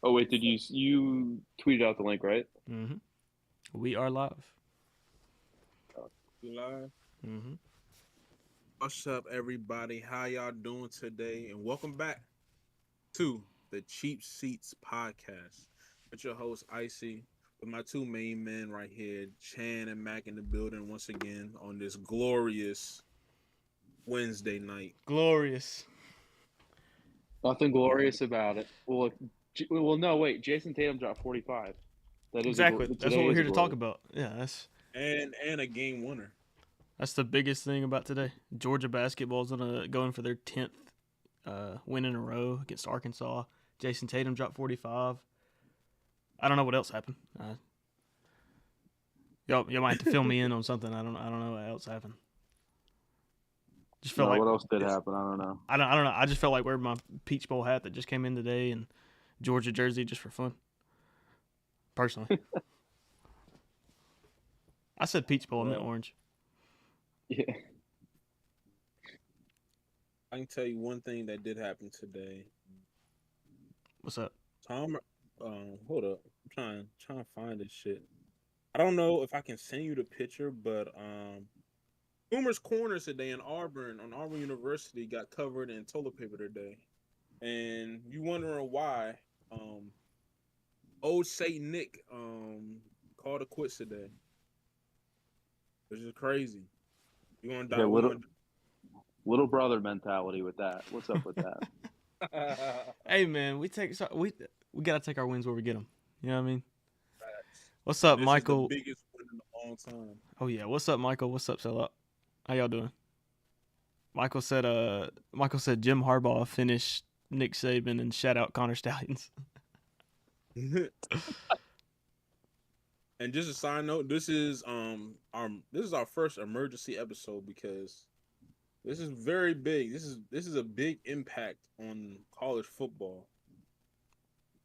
Oh wait, did you tweeted out the link, right? Mm-hmm. We are live. You live? Mm-hmm. What's up, everybody? How y'all doing today? And welcome back to the Cheap Seats Podcast with your host Icy, with my two main men right here, Chan and Mac, in the building once again on this glorious Wednesday night. Glorious. Nothing Um, glorious about it. Well, no, wait. Jason Tatum dropped 45. That is Exactly. That's what today we're is a here to talk glory. about. Yeah, and a game winner. that's the biggest thing about today. Georgia basketball's gonna going for their 10th win in a row against Arkansas. Jason Tatum dropped 45. I don't know what else happened. Y'all might have to fill me in on something. I don't know what else happened. Just felt No, like what else did It's happen? I don't know. I don't know. I just felt like wearing my Peach Bowl hat that just came in today and Georgia jersey just for fun. Personally, I said Peach Bowl. I meant well, orange. Yeah. I can tell you one thing that did happen today. What's up? Tom, hold up, I'm trying to find this shit. I don't know if I can send you the picture, but Boomer's Corners today in Auburn on Auburn University got covered in toilet paper today, and you wondering why? Um, old Saint Nick called it quits today, which is crazy. You want to Yeah, die? We want. little brother mentality with that. What's up with that? Hey man, we gotta take our wins where we get them. You know what I mean? Facts. What's And up, this is the Michael? biggest win in a long time. Oh yeah, what's up, Michael? What's up, Sellout? How y'all doing? Michael said Jim Harbaugh finished Nick Saban and shout out Connor Stallions. And just a side note, this is our first emergency episode because this is very big. This is a big impact on college football.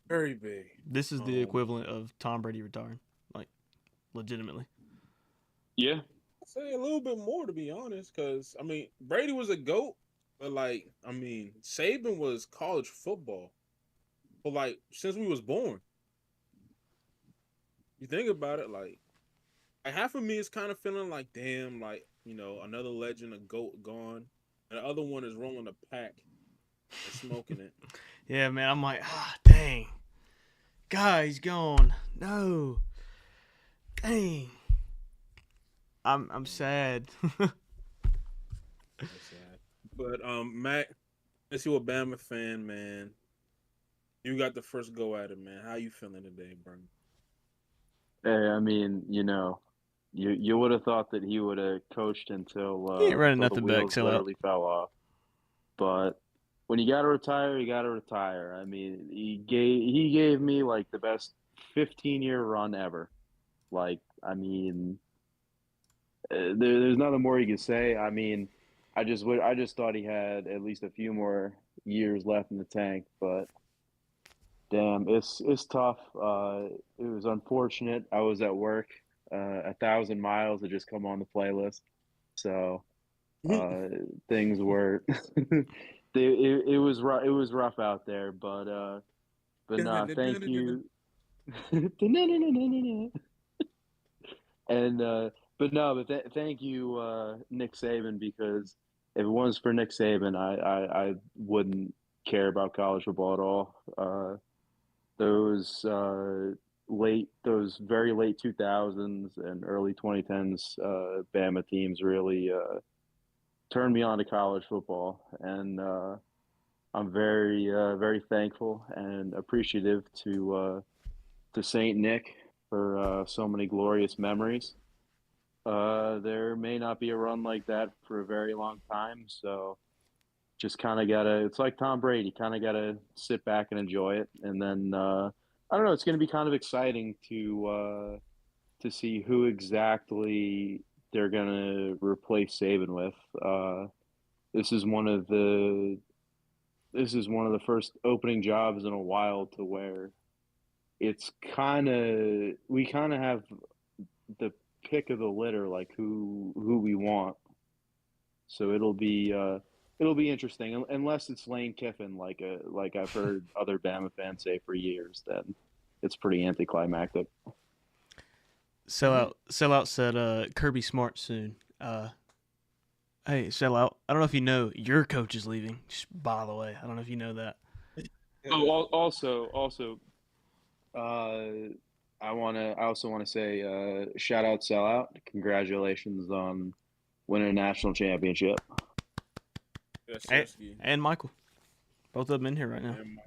Very big. This is the Um, equivalent of Tom Brady retiring, like legitimately. Yeah, I'd say a little bit more to be honest, because I mean Brady was a goat, but like I mean Saban was college football, but like since we was born, you think about it, like half of me is kind of feeling like damn, like another legend, a goat gone, and the other one is rolling a pack and smoking it. Yeah, man. I'm like, dang, guy's gone. No, dang. I'm sad. That's sad. But Mac, as you a Bama fan, man, you got the first go at it, man. How you feeling today, bro? hey, I mean, you would have thought that he would have coached He ain't running until the nothing back. wheels Sellout. literally fell off. But when you gotta retire, you gotta retire. I mean, he gave me like the best 15-year run ever. Like, I mean, there's nothing more you can say. I mean, I just thought he had at least a few more years left in the tank, but damn, it's tough. It was unfortunate. I was at work, 1,000 miles had just come on the playlist, so uh, things were it was rough. It was rough out there, but nah, thank you. And but no, but thank you, Nick Saban, because if it wasn't for Nick Saban, I wouldn't care about college football at all. Those those very late 2000s and early 2010s Bama teams really turned me on to college football, and I'm very thankful and appreciative to Saint Nick for so many glorious memories. There may not be a run like that for a very long time, so just kind of gotta. It's like Tom Brady, kind of gotta sit back and enjoy it, and then I don't know. It's going to be kind of exciting to see who exactly they're going to replace Saban with. This is one of the this is one of the first opening jobs in a while to where it's kind of we kind of have the pick of the litter, like who we want. So It'll be interesting unless it's Lane Kiffin, like I've heard other Bama fans say for years. Then it's pretty anticlimactic. Sellout said Kirby Smart soon. Hey, Sellout. I don't know if you know your coach is leaving. Just by the way, I don't know if you know that. Oh, also, I also want to say shout out, sellout. Congratulations on winning a national championship. Yes, And, Sirski. and Michael, both of them in here right now. And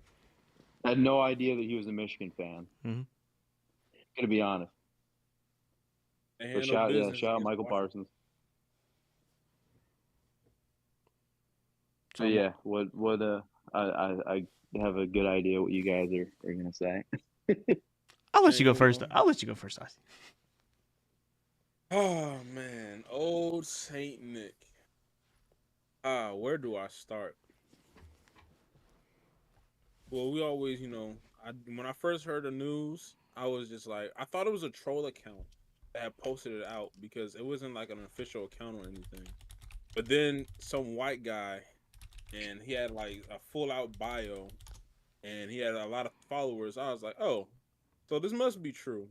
I had no idea that he was a Michigan fan. Mm-hmm. Gonna be honest. they But handle business shout out against Michael Washington. Parsons. So But yeah, I have a good idea what you guys are gonna say. I'll let you go And, first. I'll let you go first, Icy. oh man, old Saint Nick. Where do I start? Well, we always, when I first heard the news, I was just like, I thought it was a troll account that had posted it out because it wasn't like an official account or anything. But then some white guy, and he had like a full out bio, and he had a lot of followers. I was like, oh, so this must be true.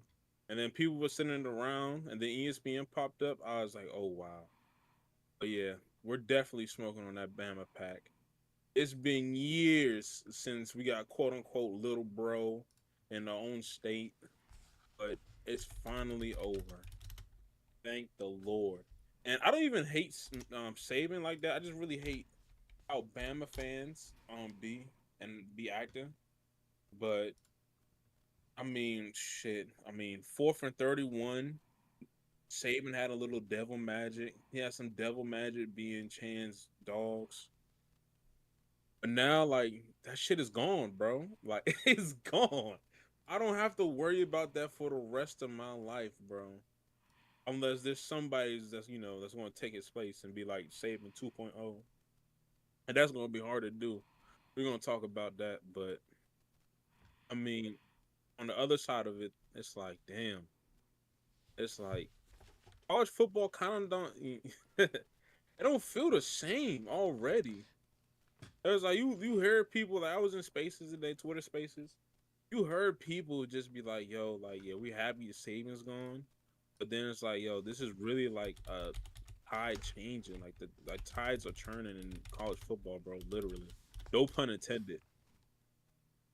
And then people were sending it around, and then ESPN popped up. I was like, oh wow. But yeah, we're definitely smoking on that Bama pack. It's been years since we got quote unquote little bro in our own state, but it's finally over. Thank the Lord. And I don't even hate Saban like that. I just really hate how Bama fans be acting. But I mean, shit. I mean, 4th and 31. Saban had a little devil magic. He had some devil magic being Chan's dogs. But now, like, that shit is gone, bro. Like, it's gone. I don't have to worry about that for the rest of my life, bro. Unless there's somebody that's going to take his place and be like Saban 2.0. And that's going to be hard to do. We're going to talk about that. But, I mean, on the other side of it, it's like, damn. It's like, college football kind of don't, it don't feel the same already. There's like you heard people like I was in spaces today, Twitter spaces. You heard people just be like, "Yo, like yeah, we happy your savings gone," but then it's like, "Yo, this is really like a tide changing. Like the tides are turning in college football, bro. Literally, no pun intended."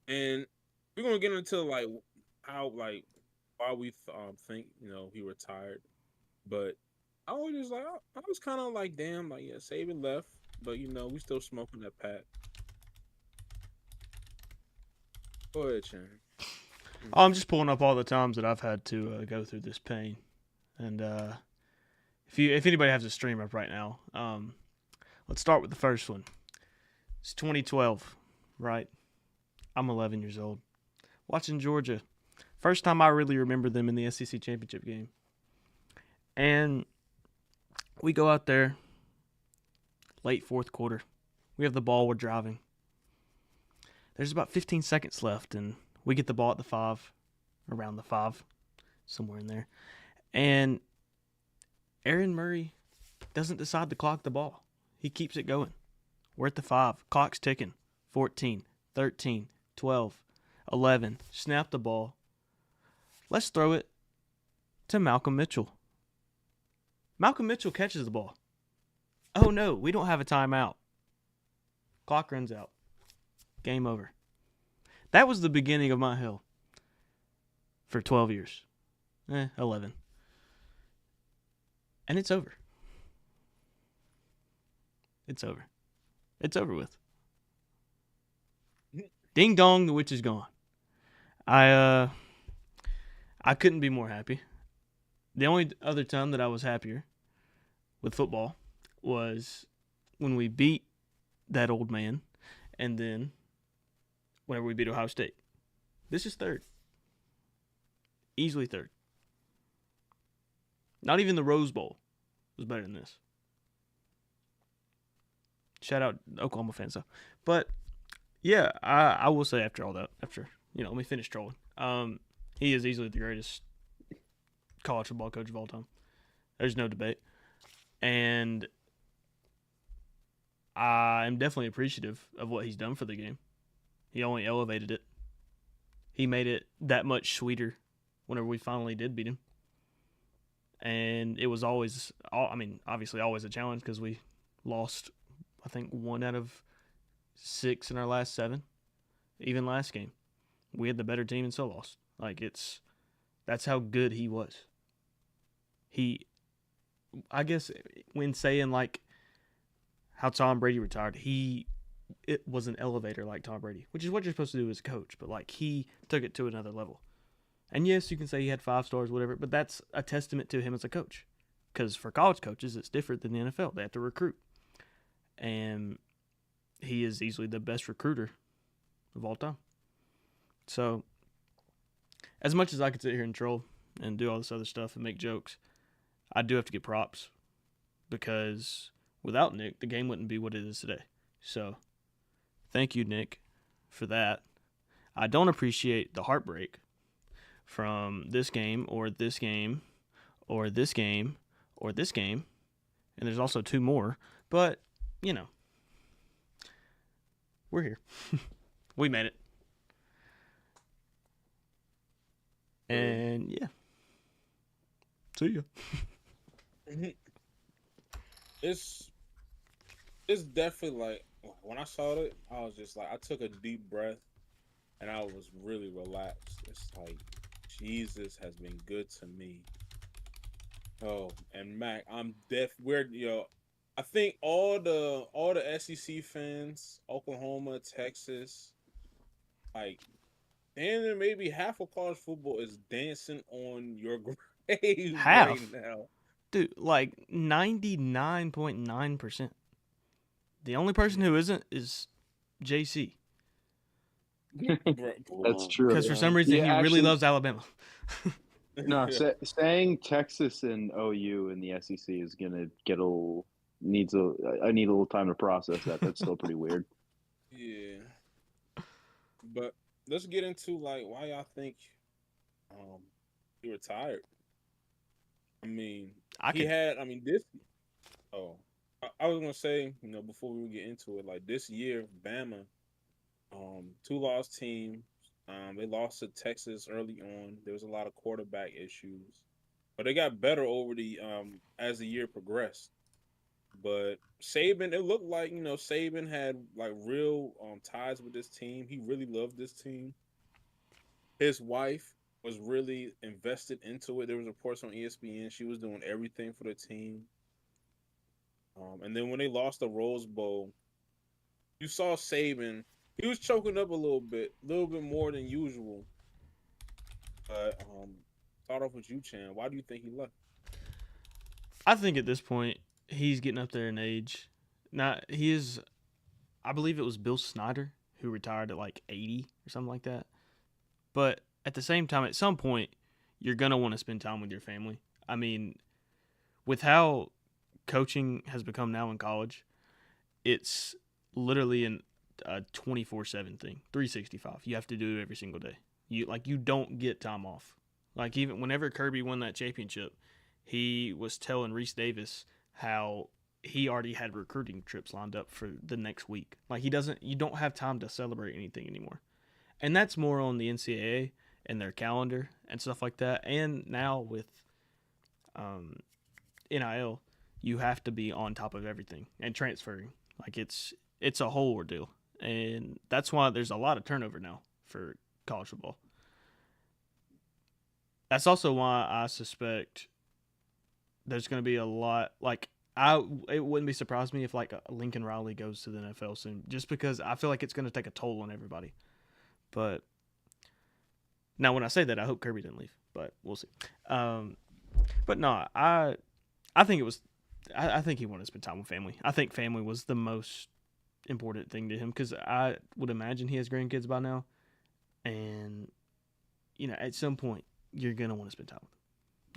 And we're gonna get into like how like why we think he retired, but I was just like I was kind of like, damn, like yeah, Saban left, but we still smoking that pack. Go ahead, Chan. Oh, I'm just pulling up all the times that I've had to go through this pain, and if anybody has a stream up right now, let's start with the first one. It's 2012, right? I'm 11 years old, watching Georgia. First time I really remember them in the SEC championship game, and we go out there late fourth quarter. We have the ball. We're driving. There's about 15 seconds left, and we get the ball at the 5, around the 5, somewhere in there. And Aaron Murray doesn't decide to clock the ball. He keeps it going. We're at the 5. Clock's ticking. 14, 13, 12, 11. Snap the ball. Let's throw it to Malcolm Mitchell. Malcolm Mitchell catches the ball. Oh, no, we don't have a timeout. Clock runs out. Game over. That was the beginning of my hell for 12 years. 11. And it's over. It's over. It's over with. Ding dong, the witch is gone. I couldn't be more happy. The only other time that I was happier with football was when we beat that old man, and then whenever we beat Ohio State. This is third. Easily third. Not even the Rose Bowl was better than this. Shout out Oklahoma fans though. But yeah, I will say after all that, let me finish trolling. He is easily the greatest college football coach of all time. There's no debate. And I'm definitely appreciative of what he's done for the game. He only elevated it. He made it that much sweeter whenever we finally did beat him. And it was always, obviously always a challenge because we lost, I think, 1 out of 6 in our last 7. Even last game, we had the better team and still lost. That's how good he was. I guess when saying like how Tom Brady retired, it was an elevator like Tom Brady, which is what you're supposed to do as a coach. But like he took it to another level. And yes, you can say he had 5 stars, whatever, but that's a testament to him as a coach. Because for college coaches, it's different than the NFL. They have to recruit. And he is easily the best recruiter of all time. So, as much as I could sit here and troll and do all this other stuff and make jokes, I do have to get props. Because without Nick, the game wouldn't be what it is today. So, thank you, Nick, for that. I don't appreciate the heartbreak from this game or this game or this game or this game. And there's also 2 more. But, we're here. We made it. And, yeah. See ya. It's definitely like, when I saw it, I was just like, I took a deep breath and I was really relaxed. It's like, Jesus has been good to me. Oh, and Mac, I think all the SEC fans, Oklahoma, Texas, like, and maybe half of college football is dancing on your grave Half? right now. Dude, like 99.9%. The only person who isn't is JC. That's true. Because for some reason, he really loves Alabama. No, saying Texas and OU in the SEC is gonna get I need a little time to process that. That's still pretty weird. Yeah, but let's get into like why y'all think he retired. I mean, this. Oh, I was gonna say, before we get into it, like this year, Bama, 2 loss teams. They lost to Texas early on. There was a lot of quarterback issues, but they got better over the as the year progressed. But Saban, it looked like Saban had like real ties with this team. He really loved this team. His wife was really invested into it. There was reports on ESPN. She was doing everything for the team. And then when they lost the Rose Bowl, you saw Saban. He was choking up a little bit more than usual. But start off with you, Chan. Why do you think he left? I think at this point he's getting up there in age. I believe it was Bill Snyder who retired at like 80 or something like that. But at the same time, at some point, you're gonna want to spend time with your family. I mean, with how coaching has become now in college, it's literally a 24/7 thing, 365. You have to do it every single day. You don't get time off. Like even whenever Kirby won that championship, he was telling Reese Davis how he already had recruiting trips lined up for the next week. Like you don't have time to celebrate anything anymore. And that's more on the NCAA and their calendar and stuff like that. And now with NIL, you have to be on top of everything and transferring. Like it's a whole ordeal. And that's why there's a lot of turnover now for college football. That's also why I suspect there's going to be a lot. Like it wouldn't be surprised me if like Lincoln Riley goes to the NFL soon, just because I feel like it's going to take a toll on everybody. But now, when I say that, I hope Kirby didn't leave, but we'll see. But no, I think it was. I think he wanted to spend time with family. I think family was the most important thing to him because I would imagine he has grandkids by now, and at some point you're gonna want to spend time with them.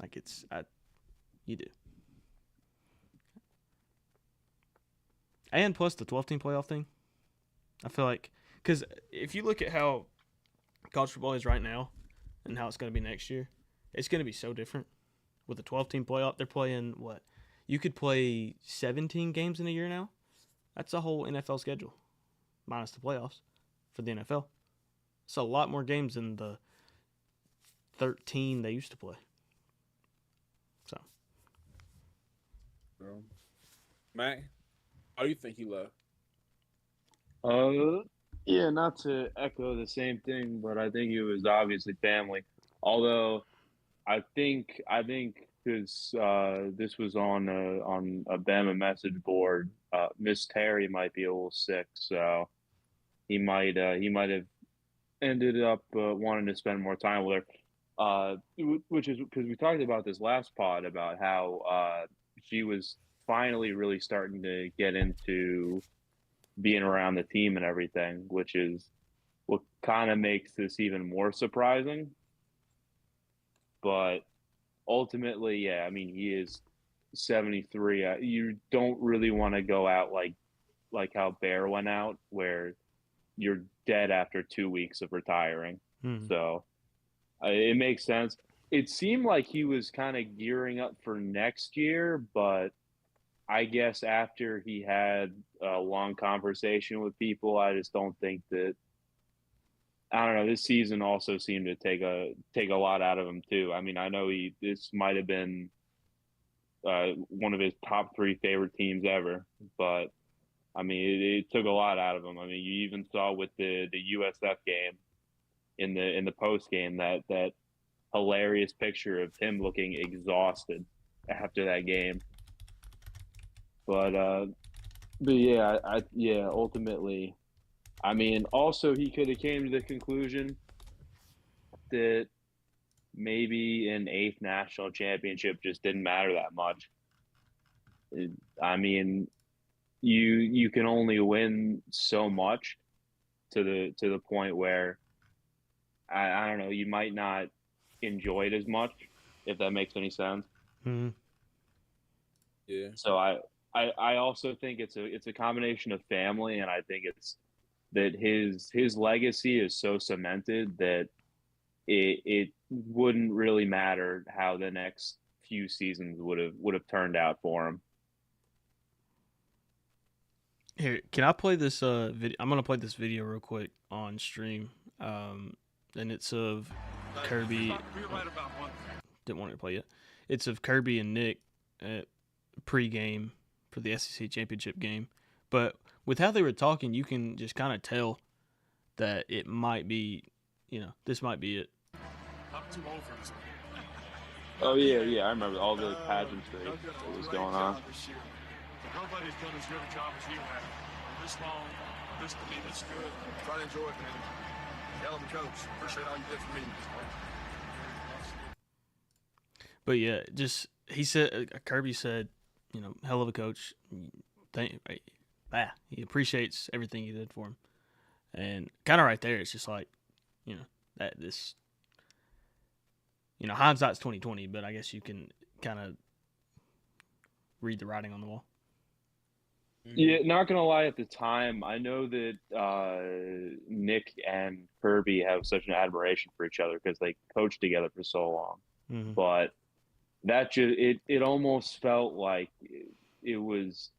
Like you do. And plus the 12-team playoff thing, I feel like because if you look at how college football is right now and how it's going to be next year, it's going to be so different. With the 12-team playoff, they're playing what? You could play 17 games in a year now. That's a whole NFL schedule, minus the playoffs for the NFL. It's a lot more games than the 13 they used to play. So, Matt, how do you think he left? Yeah, not to echo the same thing, but I think it was obviously family. Although I think because this was on a Bama message board, Miss Terry might be a little sick, so he might have ended up wanting to spend more time with her. Which is because we talked about this last pod about how she was finally really starting to get into being around the team and everything, which is what kind of makes this even more surprising. But ultimately, yeah, I mean, he is 73. You don't really want to go out like how Bear went out, where you're dead after 2 weeks of retiring. So it makes sense. It seemed like he was kind of gearing up for next year, but I guess after he had a long conversation with people, I just don't think that. I don't know. This season also seemed to take a lot out of him too. I mean, I know this might have been one of his top three favorite teams ever, but I mean, it took a lot out of him. I mean, you even saw with the USF game in the post game that hilarious picture of him looking exhausted after that game. But yeah, yeah, ultimately, I mean, also he could have came to the conclusion that maybe an eighth national championship just didn't matter that much. I mean, you can only win so much to the point where I don't know, you might not enjoy it as much, if that makes any sense. mm-hmm. Yeah. So I also think it's a combination of family, and I think it's that his legacy is so cemented that it wouldn't really matter how the next few seasons would have turned out for him. Here, can I play this video? I'm gonna play this video real quick on stream. And it's of Kirby. Didn't want to play it. It's of Kirby and Nick at pre-game for the SEC championship game. But with how they were talking, you can just kind of tell that it might be, this might be it. Oh yeah, I remember all the pageantry that was going on. Nobody's done as good a job as you have. This long, this good. Try to enjoy it, man. Hell of a coach. Appreciate all you did for me. But yeah, just he said Kirby said, hell of a coach. He appreciates everything you did for him, and kind of right there, it's just like, that this, hindsight's 20/20, but I guess you can kind of read the writing on the wall. Yeah, not gonna lie. At the time, I know that Nick and Kirby have such an admiration for each other because they coached together for so long. Mm-hmm. But that just it almost felt like it was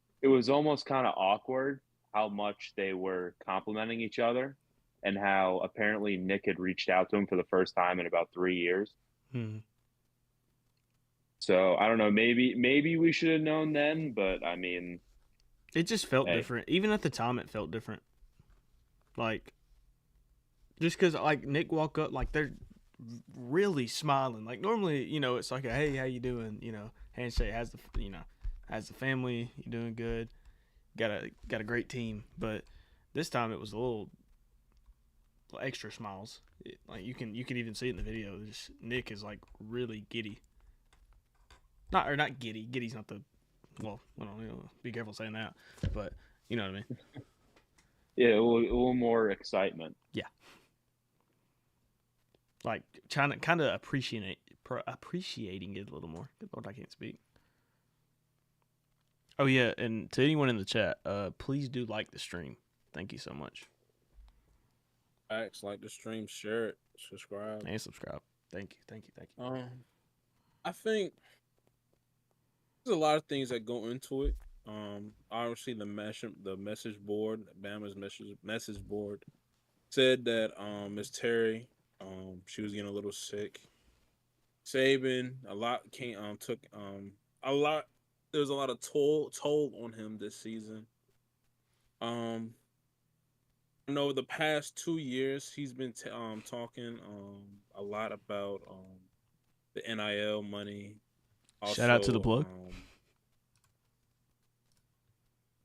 almost kind of awkward how much they were complimenting each other, and how apparently Nick had reached out to him for the first time in about 3 years. Mm-hmm. So I don't know. Maybe we should have known then, but I mean. It just felt different. Even at the time, it felt different. Like, just because, like, Nick walk up, like, they're really smiling. Like, normally, it's like, hey, how you doing? Handshake, has the family, you doing good? Got a great team. But this time, it was a little extra smiles. Like, you can even see it in the video. Just, Nick is, like, really giddy. Not giddy. Giddy's not the... Well, be careful saying that, but you know what I mean. Yeah, a little more excitement. Yeah, like trying to kind of appreciating it a little more. Good Lord, I can't speak. Oh yeah, and to anyone in the chat, please do like the stream. Thank you so much. Facts, like the stream, share it, subscribe, and subscribe. Thank you. I think. There's a lot of things that go into it. Obviously the message board, Bama's message board said that Miss Terry, she was getting a little sick. Saban a lot came took a lot. There was a lot of toll on him this season. Um, I know the past 2 years he's been talking a lot about the NIL money. Shout out to the Also, plug.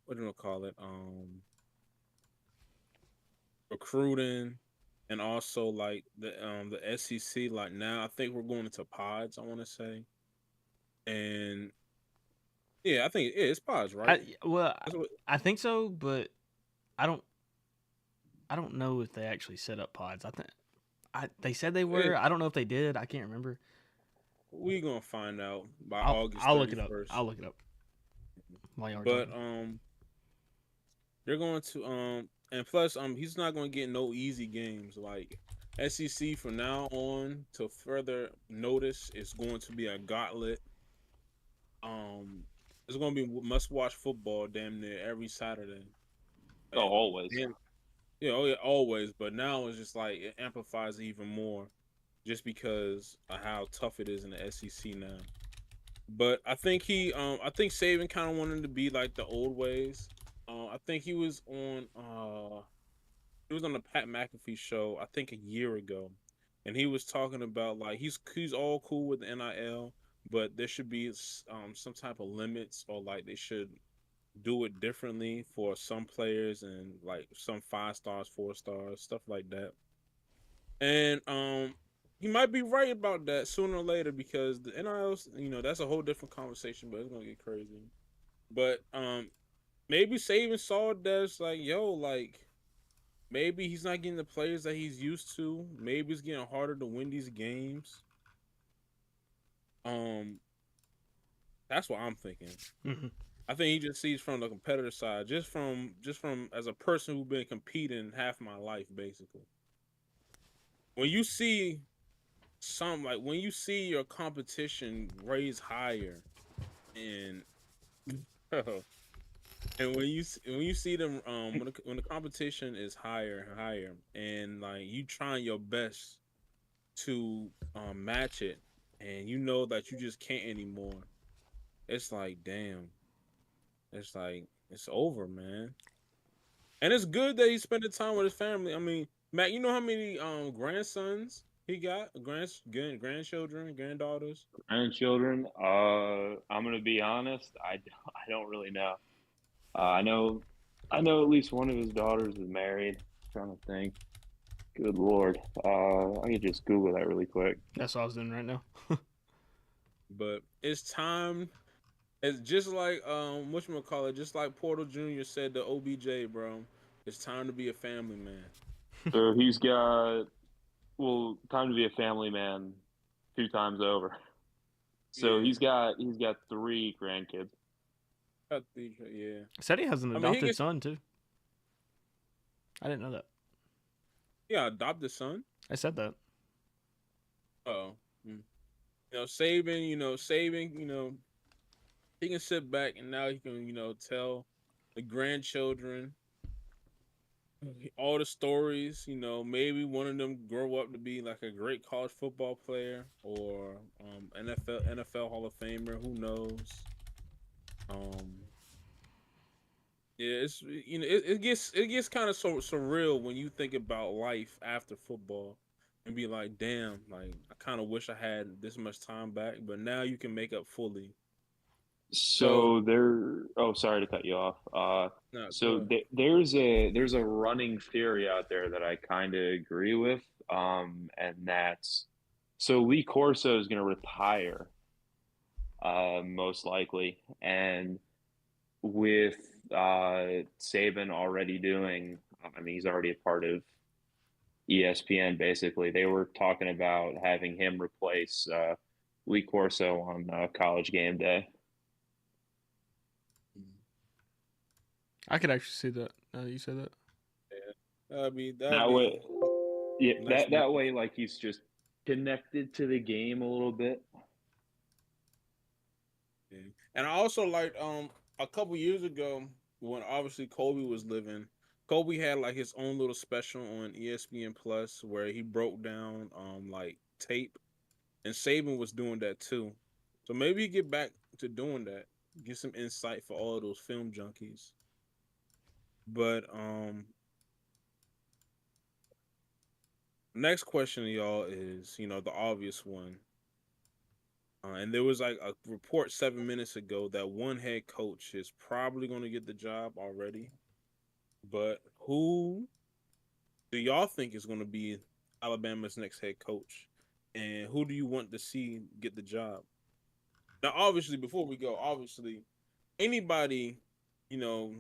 what do you call it? Recruiting, and also like the SEC. Like now, I think we're going into pods. I want to say, and yeah, I think it's pods, right? Well, That's what, I think so, but I don't. I don't know if they actually set up pods. I think they said they were. I don't know if they did. I can't remember. we gonna find out by I'll August I'll look it up. 31st. I'll look it up while y'all are But talking. they're going to and plus he's not going to get no easy games. Like SEC from now on to further notice is going to be a gauntlet. It's going to be must watch football damn near every Saturday. Oh, always. And, yeah, oh yeah, always. But now it's just like it amplifies even more, just because of how tough it is in the SEC now. But I think I think Saban kind of wanted to be like the old ways. I think he was on the Pat McAfee show, I think a year ago, and he was talking about like he's all cool with the NIL, but there should be some type of limits, or like they should do it differently for some players, and like some 5 stars, 4 stars, stuff like that. And he might be right about that sooner or later, because the NIL, that's a whole different conversation, but it's gonna get crazy. But maybe Saban saw that it's like, yo, like maybe he's not getting the players that he's used to. Maybe it's getting harder to win these games. That's what I'm thinking. Mm-hmm. I think he just sees from the competitor side, just from as a person who's been competing half my life, basically. When you see when you see your competition raise higher, and and when you see them when the competition is higher and higher, and like you trying your best to match it, and you know that you just can't anymore, it's like, damn, it's like it's over, man. And it's good that he's spending time with his family. I mean, Matt, you know how many grandsons he got, grandchildren, granddaughters? Grandchildren. I'm gonna be honest. I don't really know. I know at least one of his daughters is married. I'm trying to think. Good Lord. I could just Google that really quick. That's what I was doing right now. But it's time. It's just like whatchamacallit, just like Portal Jr. said to OBJ, bro. It's time to be a family man. So he's got, well, time to be a family man 2 times over. So Yeah. he's got 3 grandkids. Yeah. Said he has an I mean, adopted son too. I didn't know that. Yeah, adopted son. I said that. Oh. Saban, he can sit back, and now he can, tell the grandchildren all the stories. Maybe one of them grow up to be like a great college football player, or NFL Hall of Famer. Who knows? Yeah, it gets kind of so surreal when you think about life after football, and be like, damn, like I kind of wish I had this much time back, but now you can make up fully. So oh, sorry to cut you off. No, So there's a running theory out there that I kind of agree with. And that's, so Lee Corso is going to retire, most likely, and with Saban already doing, I mean, he's already a part of ESPN. Basically, they were talking about having him replace Lee Corso on College Game Day. I could actually see that. Now that you say that. yeah, I mean That way, yeah, nice that way, like he's just connected to the game a little bit. yeah. And I also like a couple years ago, when obviously Kobe was living, Kobe had like his own little special on ESPN Plus where he broke down like tape, and Saban was doing that too. So maybe he get back to doing that, get some insight for all of those film junkies. But next question to y'all is, the obvious one. And there was like a report 7 minutes ago that one head coach is probably going to get the job already. But who do y'all think is going to be Alabama's next head coach? And who do you want to see get the job? Now, obviously, before we go, obviously, anybody, you know,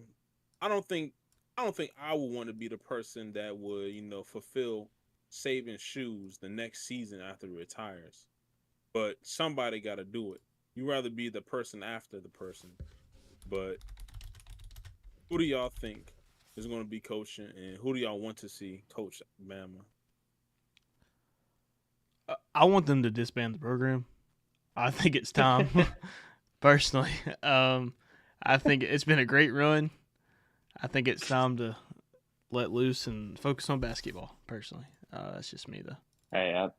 I don't think I would want to be the person that would, fulfill Saban's shoes the next season after he retires. But somebody got to do it. You rather be the person after the person. But who do y'all think is going to be coaching, and who do y'all want to see coach Bama? I want them to disband the program. I think it's time. Personally, I think it's been a great run. I think it's time to let loose and focus on basketball. Personally, that's just me though. Hey,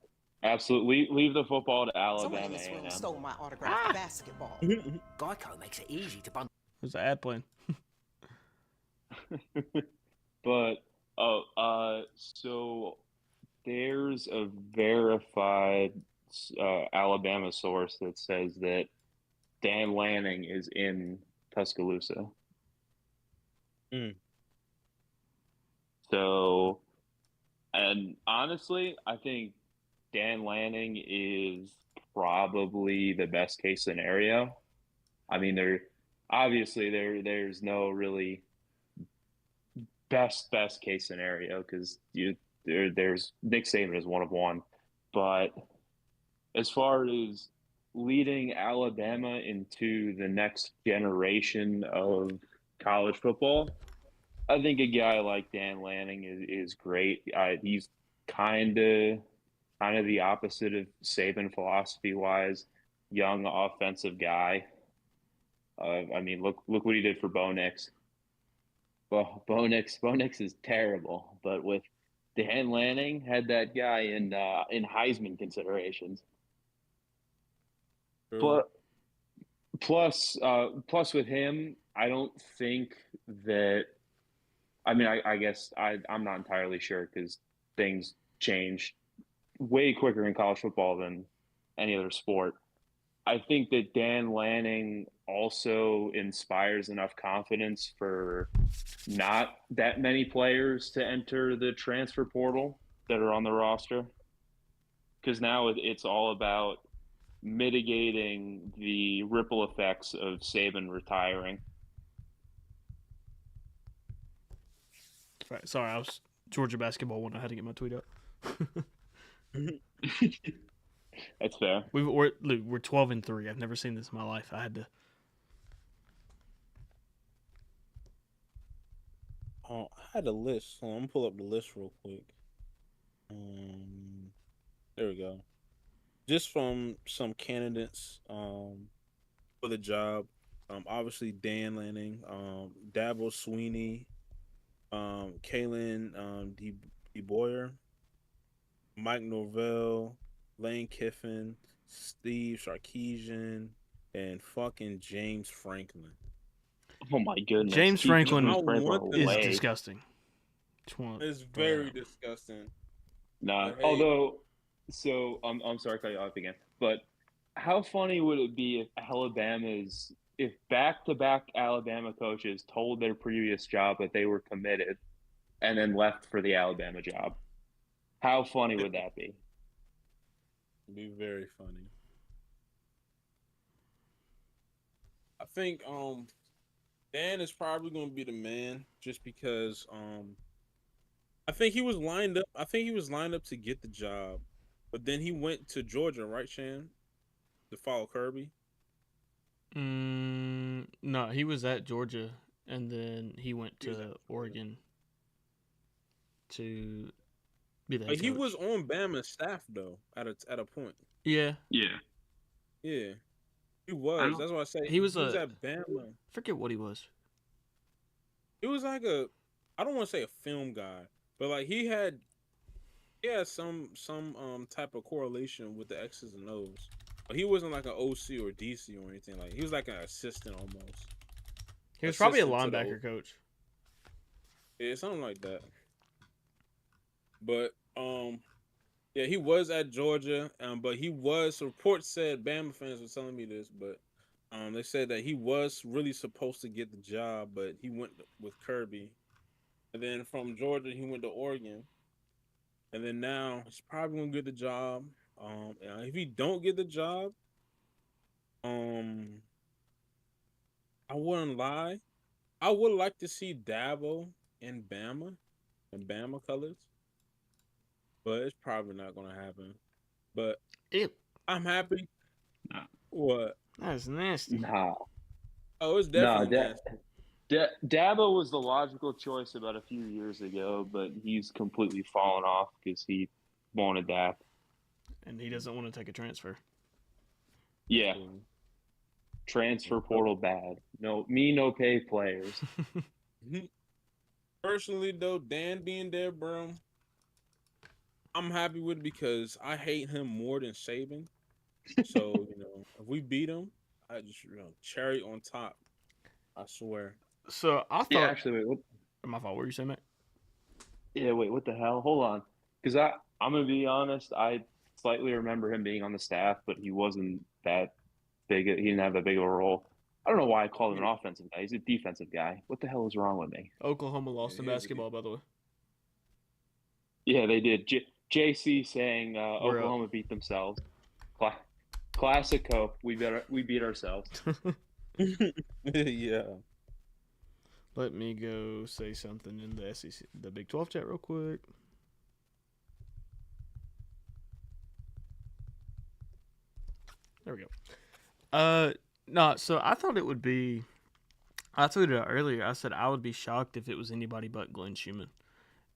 absolutely. Leave the football to Someone in Alabama this room A&M. stole my autographed basketball. Geico makes it easy to bundle. There's an ad playing. But so there's a verified Alabama source that says that Dan Lanning is in Tuscaloosa. Mm. So, and honestly, I think Dan Lanning is probably the best case scenario. I mean, there's no really best case scenario because there's Nick Saban is one of one, but as far as leading Alabama into the next generation of college football, I think a guy like Dan Lanning is great. He's kind of the opposite of Saban philosophy wise, young offensive guy. I mean, look what he did for Bo Nix. Well, Bo Nix is terrible, but with Dan Lanning, had that guy in Heisman considerations. True. But plus with him, I don't think that. I mean, I guess I'm not entirely sure because things change way quicker in college football than any other sport. I think that Dan Lanning also inspires enough confidence for not that many players to enter the transfer portal that are on the roster. Because now it's all about mitigating the ripple effects of Saban retiring. Right, sorry, I was Georgia basketball when I had to get my tweet up. That's fair. We're 12-3. I've never seen this in my life. I had to. I had a list. So I'm gonna pull up the list real quick. There we go. Just from some candidates for the job. Obviously Dan Lanning, Dabo Sweeney, Kalen DeBoyer, Mike Norvell, Lane Kiffin, Steve Sarkisian, and fucking James Franklin. Oh my goodness. James Franklin is away. disgusting. It's very disgusting. Nah. But hey- Although, so I'm sorry to cut you off again, but how funny would it be if back-to-back Alabama coaches told their previous job that they were committed and then left for the Alabama job? How funny would that be? It'd be very funny. I think Dan is probably going to be the man just because I think he was lined up. I think he was lined up to get the job, but then he went to Georgia, right, Shan, to follow Kirby. No, he was at Georgia, and then he went to Oregon to be the head Like, he coach. was on Bama's staff though at a point. Yeah. Yeah. Yeah. He I was. don't. That's why I say He was he was a. at Bama. Forget what he was. It was like I don't want to say a film guy, but like he had some type of correlation with the X's and O's. But he wasn't like an OC or DC or anything. Like he was like an assistant almost. He was probably a Assistant to the linebacker coach. yeah, something like that. But yeah, he was at Georgia. But he was reports said Bama fans were telling me this, but they said that he was really supposed to get the job, but he went with Kirby. And then from Georgia he went to Oregon. And then now he's probably gonna get the job. And if he don't get the job, um, I wouldn't lie. I would like to see Dabo in Bama, in Bama colors, but it's probably not gonna happen. But Ew, I'm happy. No. What? that's nasty. Nah, Oh, it's nah. definitely nasty. Dabo was the logical choice about a few years ago, but he's completely fallen off because he won't adapt. And he doesn't want to take a transfer. Yeah, transfer portal bad. No pay players. Personally, though, Dan being there, bro, I'm happy with it because I hate him more than Saban. So if we beat him, I just cherry on top. I swear. So I thought. Yeah, actually, wait. What, My fault. What were you saying, mate? yeah, wait. What the hell? Hold on, because I'm gonna be honest. I slightly remember him being on the staff, but he wasn't that big. He didn't have that big of a role. I don't know why I called him an offensive guy. He's a defensive guy. What the hell is wrong with me? Oklahoma lost in Yeah, basketball, by the way. Yeah, they did. JC saying We're up. Oklahoma beat themselves. Classic Coke. We beat ourselves. Yeah. Let me go say something in the SEC, the Big 12 chat real quick. There we go. No, so I thought it would be. I tweeted it earlier. I said I would be shocked if it was anybody but Glenn Schumann,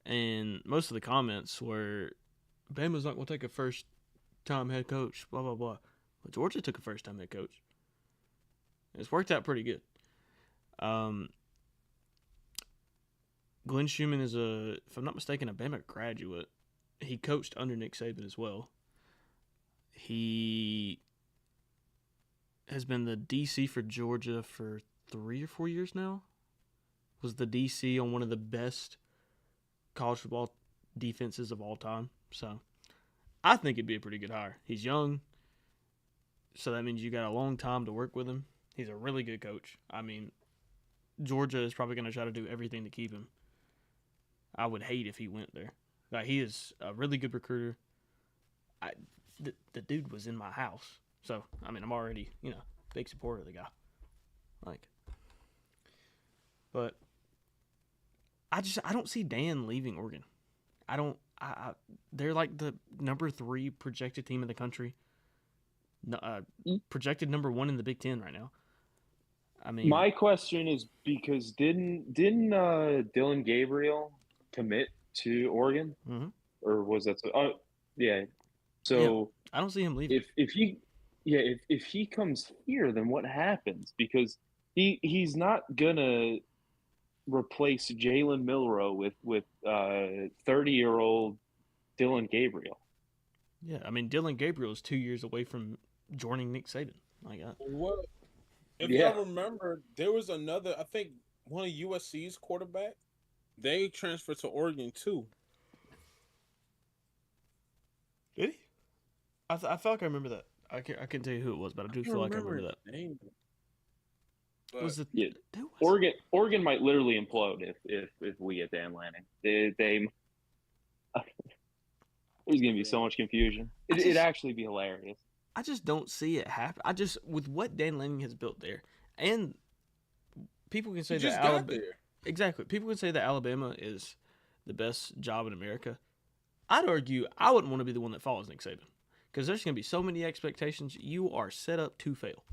and most of the comments were, "Bama's not going to take a first-time head coach." Blah blah blah. But Georgia took a first-time head coach. It's worked out pretty good. Glenn Schumann is if I'm not mistaken, a Bama graduate. He coached under Nick Saban as well. He has been the DC for Georgia for 3 or 4 years now. Was the DC on one of the best college football defenses of all time. So I think it'd be a pretty good hire. He's young, so that means you got a long time to work with him. He's a really good coach. I mean, Georgia is probably going to try to do everything to keep him. I would hate if he went there. Like, he is a really good recruiter. The dude was in my house. So, I mean, I'm already, big supporter of the guy. But I don't see Dan leaving Oregon. They're like the number 3 projected team in the country. Projected number 1 in the Big Ten right now. I mean, my question is because didn't Dylan Gabriel commit to Oregon, or was that? Oh, yeah. So yeah, I don't see him leaving. If he comes here, then what happens? Because he's not gonna replace Jalen Milroe with 30-year-old Dylan Gabriel. Yeah, I mean Dylan Gabriel is 2 years away from joining Nick Saban. What? If y'all remember, there was another. I think one of USC's quarterback. They transferred to Oregon too. Did he? I feel like I remember that. I can't tell you who it was, but I do feel like I remember that. Name. Was it? Yeah, Oregon might literally implode if we get Dan Lanning. They there's gonna be so much confusion. It'd actually be hilarious. I just don't see it happen. With what Dan Lanning has built there, and people can say that Alabama. Exactly, people can say that Alabama is the best job in America. I'd argue I wouldn't want to be the one that follows Nick Saban because there's going to be so many expectations. You are set up to fail.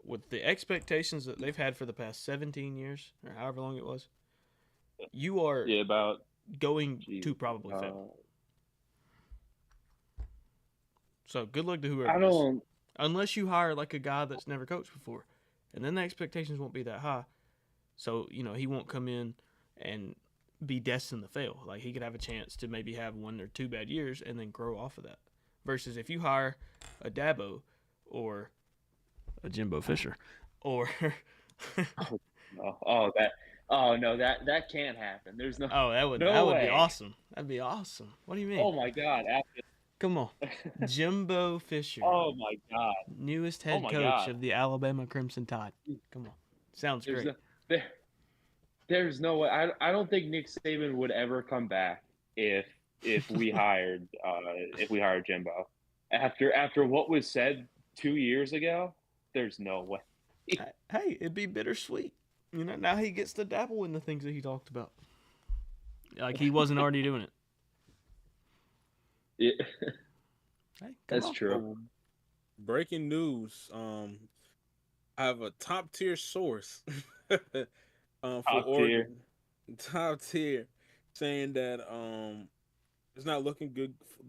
With the expectations that they've had for the past 17 years or however long it was, you are going to probably fail. So good luck to whoever. unless you hire like a guy that's never coached before, and then the expectations won't be that high. So he won't come in and be destined to fail. Like he could have a chance to maybe have 1 or 2 bad years and then grow off of that. Versus if you hire a Dabo or a Jimbo Fisher or No, that can't happen. There's no. that would way. be awesome. That'd be awesome. What do you mean? Oh my God! Come on, Jimbo Fisher. Oh my God! Newest head my coach God. of the Alabama Crimson Tide. Come on, sounds great. There's no way. I don't think Nick Saban would ever come back if we hired Jimbo after what was said 2 years ago. There's no way. Hey, it'd be bittersweet. Now he gets to dabble in the things that he talked about. Like he wasn't already doing it. Yeah. Hey, That's true. Breaking news. I have a top tier source for Oregon. Top tier, saying that it's not looking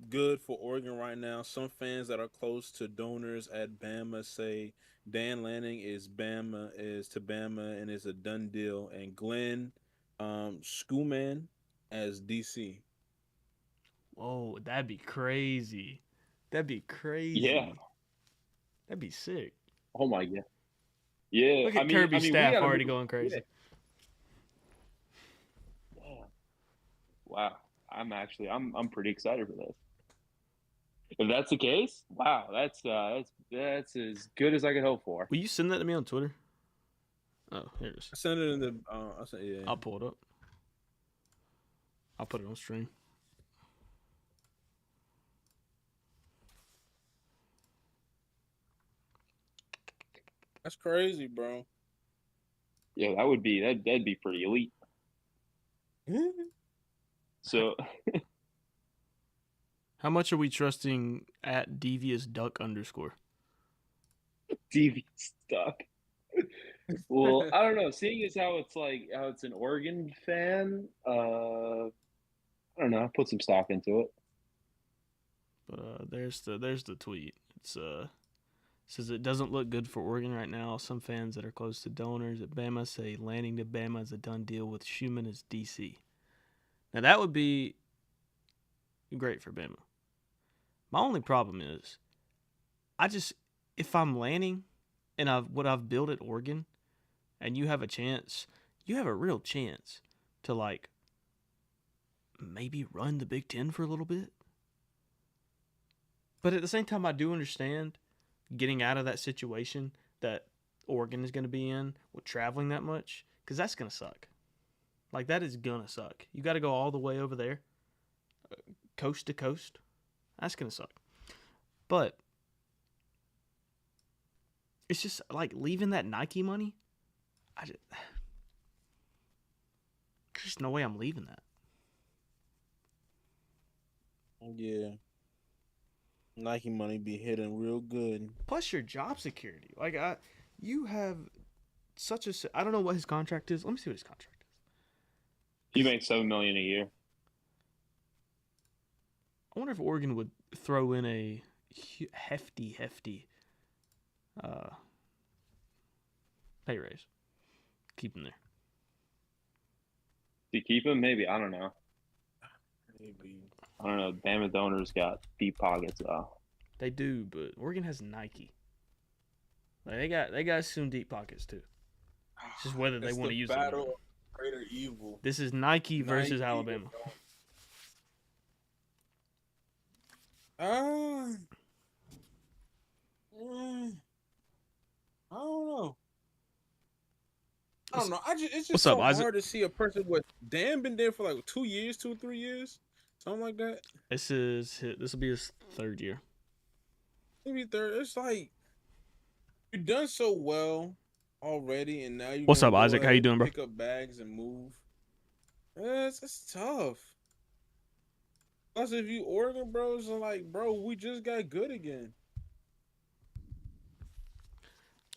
good for Oregon right now. Some fans that are close to donors at Bama say Dan Lanning is to Bama and is a done deal, and Glenn Schoolman as DC. Whoa, that'd be crazy. That'd be crazy. Yeah. That'd be sick. Oh my God. Yeah. Look at Kirby's staff already going crazy. Yeah. Wow. I'm pretty excited for this. If that's the case, wow, that's as good as I could hope for. Will you send that to me on Twitter? Oh, here it is. I sent it in the. Yeah. I'll pull it up. I'll put it on stream. That's crazy, bro. Yeah, that'd be pretty elite. So, how much are we trusting at devious duck _? devious duck. Well, I don't know. Seeing as how it's an Oregon fan, I don't know. Put some stock into it. But there's the tweet. It's says it doesn't look good for Oregon right now. Some fans that are close to donors at Bama say landing to Bama is a done deal with Schumann as DC. Now that would be great for Bama. My only problem is, if I'm landing and I've built at Oregon, and you have a real chance to maybe run the Big Ten for a little bit. But at the same time, I do understand getting out of that situation that Oregon is going to be in with traveling that much, because that's going to suck. That is going to suck. You got to go all the way over there, coast to coast. That's going to suck. But it's just leaving that Nike money. There's just no way I'm leaving that. Yeah. Nike money be hitting real good. Plus your job security. You have such a. I don't know what his contract is. Let me see what his contract is. He makes $7 million a year. I wonder if Oregon would throw in a hefty pay raise. Keep him there. Do you keep him? Maybe. I don't know. Maybe. I don't know. Bama donors got deep pockets though. They do, but Oregon has Nike. They got some deep pockets too. It's just whether they want to use them. Battle of greater evil. This is Nike versus Alabama. I don't know. It's just What's so up, Isaac? hard to see a person with Dan been there for 2 years, 2 or 3 years, something like that. This will be his 3rd year. Maybe 3rd. It's you've done so well already, and now you. What's up, Isaac? How you doing, bro? Pick up bags and move. It's tough. Plus, if you Oregon, bro, it's bro, we just got good again.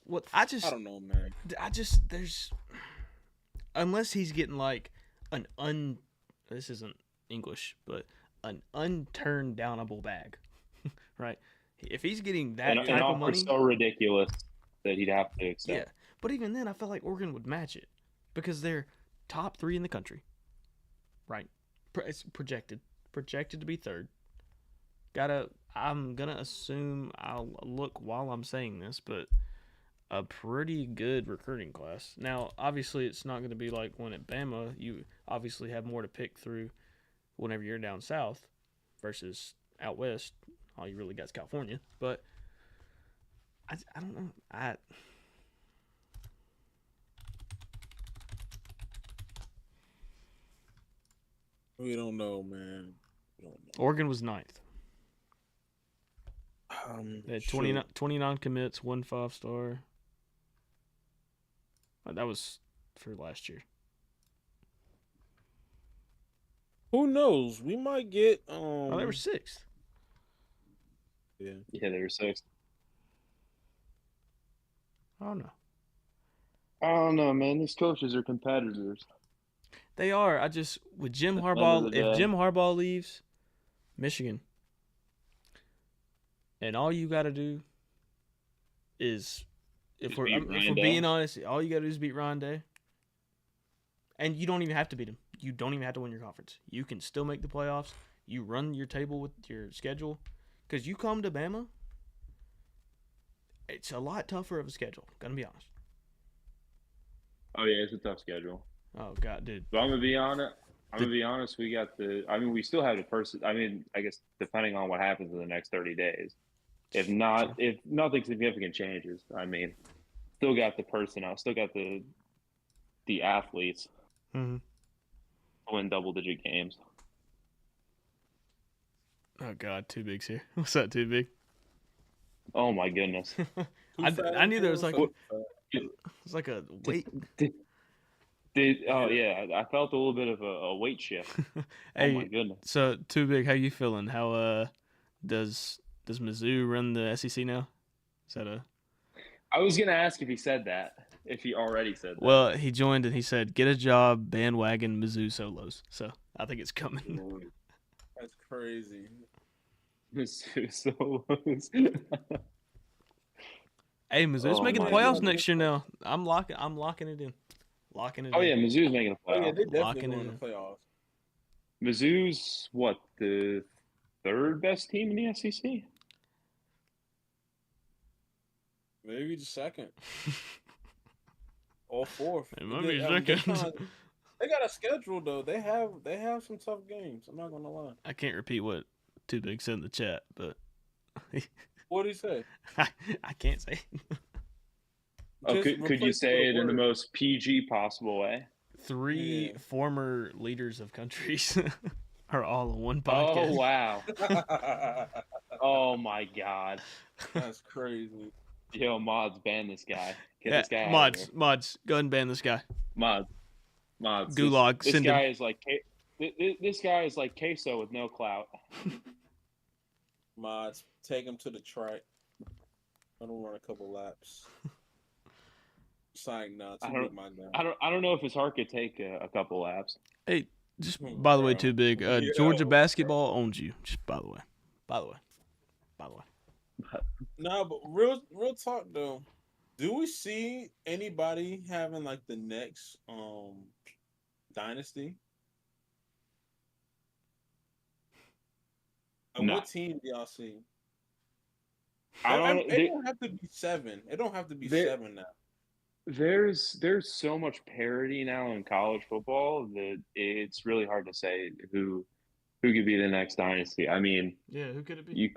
What I don't know, man. There's unless he's getting this isn't English, but an unturned downable bag, right? If he's getting that An type of offer money, so ridiculous that he'd have to accept. yeah. But even then, I feel like Oregon would match it because they're top 3 in the country, right? It's projected to be third. I'm gonna assume I'll look while I'm saying this, but a pretty good recruiting class. Now, obviously, it's not going to be like when at Bama. You obviously have more to pick through whenever you're down south versus out west. All you really got is California. But I don't know. We don't know, man. We don't know. Oregon was ninth. They had Shoot. 29 commits, 1 5-star. That was for last year. Who knows? We might get Oh, they were 6th. Yeah. Yeah, they were 6th. I don't know. I don't know, man. These coaches are competitors. They are. With Jim At the end Harbaugh, of the if day. Jim Harbaugh leaves Michigan, and all you got to do is, if Just we're beat if Ryan we're Day. being honest, all you got to do is beat Ryan Day. And you don't even have to beat him. You don't even have to win your conference. You can still make the playoffs. You run your table with your schedule. Because you come to Bama, it's a lot tougher of a schedule. Gonna be honest. Oh yeah, it's a tough schedule. Oh God, dude. But I'm gonna be honest. We got we still have the person. I guess depending on what happens in the next 30 days, if nothing significant changes, still got the personnel, still got the athletes Mm-hmm. to win double-digit games. Oh God, Too Big's here. What's up, Too Big? Oh my goodness. I knew there was like Too it was like a weight. I felt a little bit of a weight shift. Hey, Oh my goodness. so Too Big, how you feeling? How does Mizzou run the SEC now? Is that a I was gonna ask if he said that. If he already said that. Well, he joined and he said, "Get a job, bandwagon Mizzou solos." So I think it's coming. That's crazy. Hey, Mizzou's Oh, making the my playoffs goodness. next year now. I'm locking it in. Locking it Oh in. yeah, Mizzou's making the Oh yeah, playoffs. they definitely Locking going it to playoffs. Mizzou's what, the third best team in the SEC? Maybe the second. Or fourth. It might be They second. they got a schedule though. They have some tough games. I'm not gonna lie. I can't repeat what Too Big said in the chat, but What did he say? I can't say. Oh, Just could you replace it say with it a in the word. most PG possible way? 3 Yeah. former leaders of countries are all on one podcast. Oh wow. Oh my god. That's crazy. Yo, mods, ban this guy. Get Yeah, this guy out of here. mods, go ahead and ban this guy. Mods. Gulag, This send guy him. is like this guy is like queso with no clout. Mods, take him to the track. Let him run a couple laps. Sign nuts. I My guy. I don't know if his heart could take a couple laps. Hey, just by the way, Bro. Too Big. Yo, Georgia bro. basketball owns you. Just by the way. No, but real talk though. Do we see anybody having like the next dynasty? And No. what team do y'all see? I don't. It don't have to be 7. It don't have to be They- 7 now. There's so much parity now in college football that it's really hard to say who could be the next dynasty. I mean, Yeah, who could it be?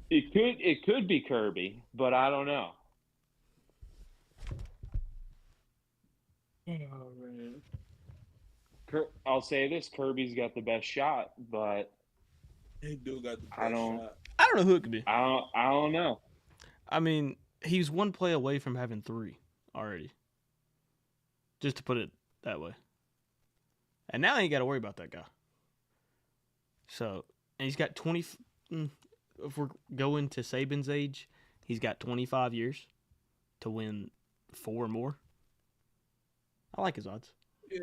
it could be Kirby, but I don't know. Oh man. I'll say this: Kirby's got the best shot, but He do got the best I don't- shot. I don't know who it could be. I don't know. I mean, he's one play away from having 3 already. Just to put it that way. And now I ain't got to worry about that guy. So, and he's got 20. If we're going to Saban's age, he's got 25 years to win 4 or more. I like his odds. Yeah.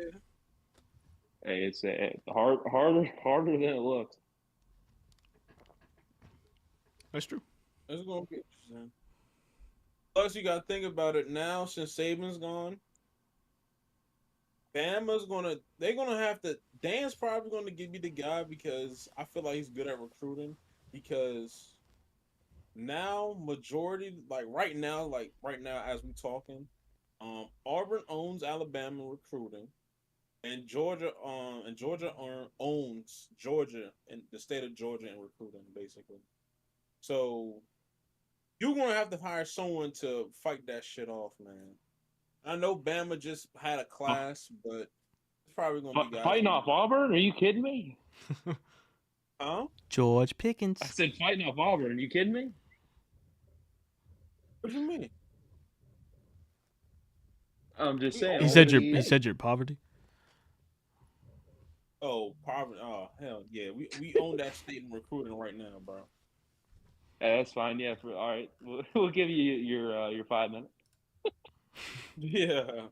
Hey, it's harder than it looks. That's true. It's gonna be interesting. Plus, you gotta think about it now. Since Saban's gone, they're gonna have to. Dan's probably gonna give me the guy because I feel like he's good at recruiting. Because now, majority like right now as we talking, Auburn owns Alabama recruiting, and Georgia owns Georgia and the state of Georgia in recruiting basically. So you're gonna have to hire someone to fight that shit off, man. I know Bama just had a class, but it's probably gonna be guys. Fighting off Auburn? Are you kidding me? Huh? George Pickens. I said fighting off Auburn. Are you kidding me? What do you mean? I'm just saying. He what said did your he- he said your poverty. Oh, poverty. Oh, hell yeah. We own that state in recruiting right now, bro. Yeah, that's fine. Yeah. All right. We'll give you your 5 minutes. Yeah.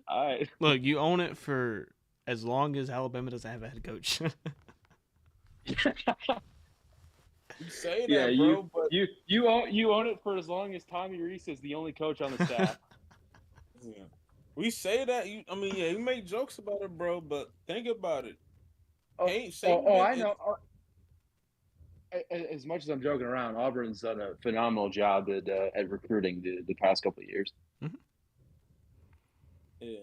All right. Look, you own it for as long as Alabama doesn't have a head coach. You say that, Yeah, bro, but you own it for as long as Tommy Reese is the only coach on the staff. yeah. We say that. You make jokes about it, bro, but think about it. I know. As much as I'm joking around, Auburn's done a phenomenal job at recruiting the past couple of years. Yeah.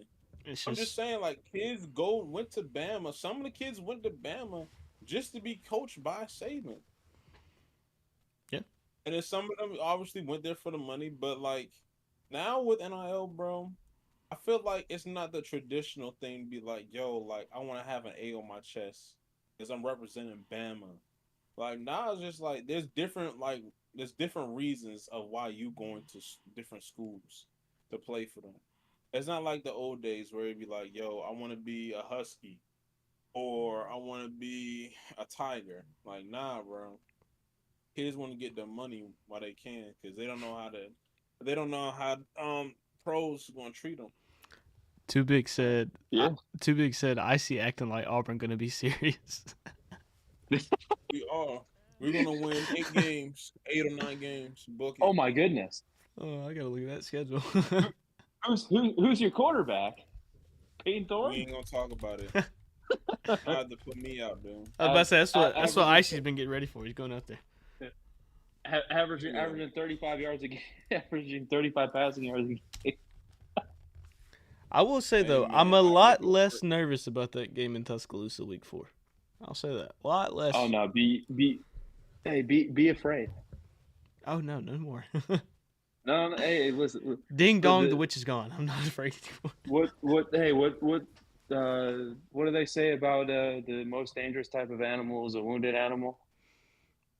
It's I'm just saying, like, kids went to Bama. Some of the kids went to Bama just to be coached by Saban. Yeah. And then some of them obviously went there for the money, but like now with NIL, bro, I feel like it's not the traditional thing to be like, yo, like I want to have an A on my chest because I'm representing Bama. Like now it's just like there's different reasons of why you going to different schools to play for them. It's not like the old days where it'd be like, yo, I want to be a Husky or I want to be a Tiger. Like, nah, bro. Kids want to get their money while they can because they don't know how pros going to treat them. Too Big said. Yeah. Too Big said. I see acting like Auburn gonna be serious. We are. We're gonna win 8 or 9 games. Book it. Oh my goodness. Oh, I gotta look at that schedule. Who's your quarterback? Peyton We Thorne? ain't gonna talk about it. I had to put me out, dude. I was about to say that's what average- Icy's been getting ready for. He's going out there. Averaging 35 yards a game, averaging 35 passing yards a game. I will say though, man, I'm a I lot get less nervous about that game in Tuscaloosa Week 4. I'll say that. A lot less. Oh no, be afraid. Oh no, no more. No, hey, listen. Ding dong, the witch is gone. I'm not afraid anymore. What do they say about the most dangerous type of animal is a wounded animal?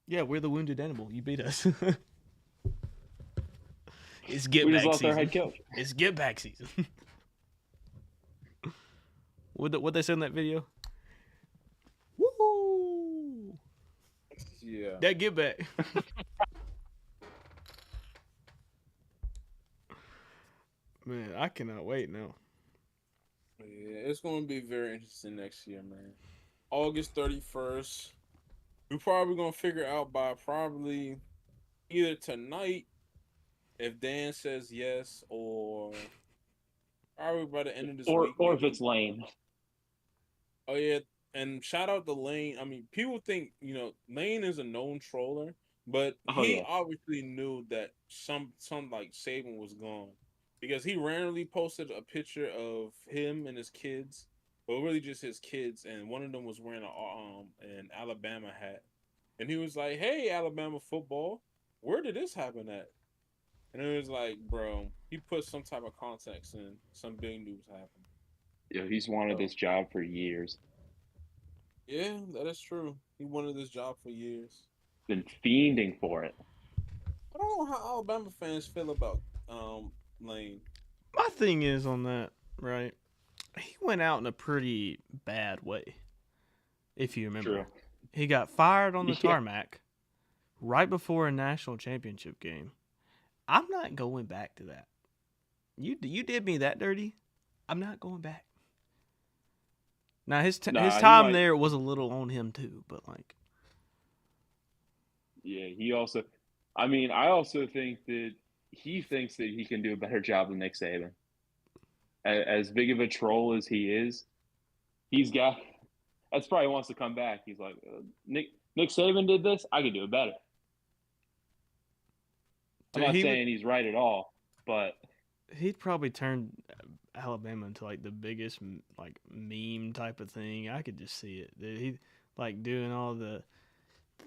Yeah, we're the wounded animal. You beat us. It's get We back just lost season. our head coach. It's get back season. What they said in that video? Woo! Yeah. That get back. Man, I cannot wait now. Yeah, it's gonna be very interesting next year, man. August 31st. We're probably gonna figure out by probably either tonight if Dan says yes or probably by the end of this week. Or if it's Lane. Oh yeah, and shout out to Lane. I mean, people think Lane is a known troller, but he obviously knew that some like Saban was gone because he randomly posted a picture of him and his kids, but really just his kids, and one of them was wearing an Alabama hat, and he was like, "Hey, Alabama football, where did this happen at?" And it was like, bro, he put some type of context in. Some big news happened. Yeah, he's wanted this job for years. Yeah, that is true. He wanted this job for years. Been fiending for it. I don't know how Alabama fans feel about Lane. My thing is on that, right? He went out in a pretty bad way. If you remember. True. He got fired on the Yeah. tarmac right before a national championship game. I'm not going back to that. You did me that dirty. I'm not going back. Now his Nah, time you might- there was a little on him too, but like Yeah, he also. I mean, I also think that he thinks that he can do a better job than Nick Saban. As big of a troll as he is, he's got. That's probably wants to come back. He's like, Nick Saban did this. I can do it better. I'm not saying he's right at all, but he'd probably turn Alabama into like the biggest like meme type of thing. I could just see it. He like doing all the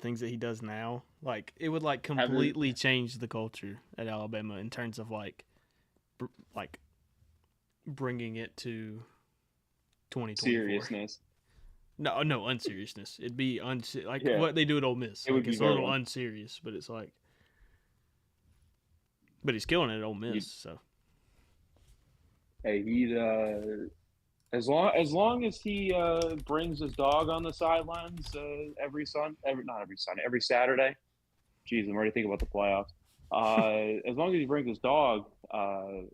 things that he does now. Like it would like completely change the culture at Alabama in terms of like bringing it to 2024. Seriousness. No, unseriousness. It'd be like Yeah. what they do at Ole Miss. It would Like, be it's a little unserious, but it's like, but he's killing it at Ole Miss. So hey, he'd as long as he brings his dog on the sidelines every Saturday. Jeez, I'm already thinking about the playoffs. As long as he brings his dog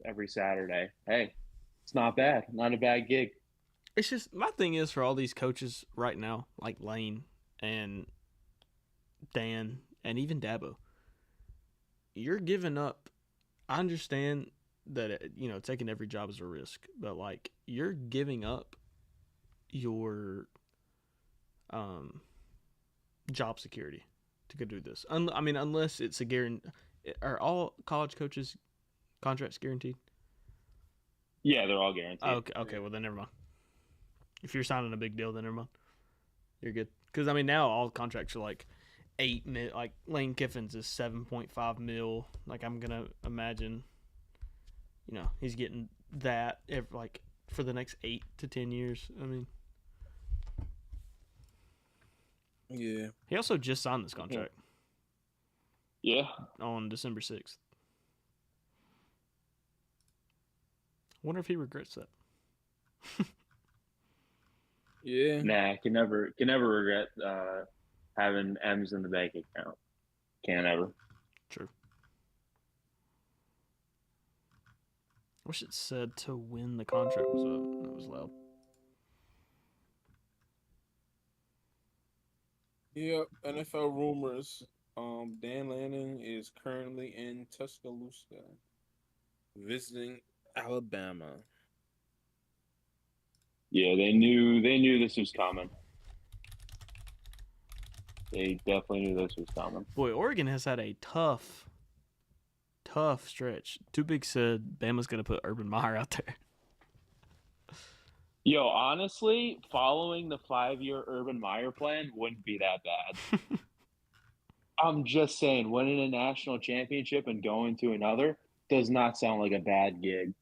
every Saturday, hey, it's not bad. Not a bad gig. it's just my thing is for all these coaches right now, like Lane and Dan and even Dabo, you're giving up. I understand that taking every job is a risk, but like you're giving up your job security to go do this. I mean, unless it's a guarantee. Are all college coaches contracts guaranteed? Yeah, they're all guaranteed. Okay, well then never mind. If you're signing a big deal, then never mind. You're good. Because I mean, now all contracts are like $8 million. Like Lane Kiffin's is $7.5 million. Like I'm gonna imagine, he's getting that for the next 8 to 10 years. I mean, Yeah. he also just signed this contract. Yeah. On December 6th. Wonder if he regrets that. Yeah. Nah, can never regret having M's in the bank account. Can't ever. True. Wish it said to when the contract was up. That was loud. Yep. NFL rumors. Dan Lanning is currently in Tuscaloosa, visiting Alabama. Yeah, they knew this was coming. They definitely knew this was coming. Boy, Oregon has had a tough stretch. Too Big said Bama's going to put Urban Meyer out there. Yo, honestly, following the 5-year Urban Meyer plan wouldn't be that bad. I'm just saying, winning a national championship and going to another does not sound like a bad gig.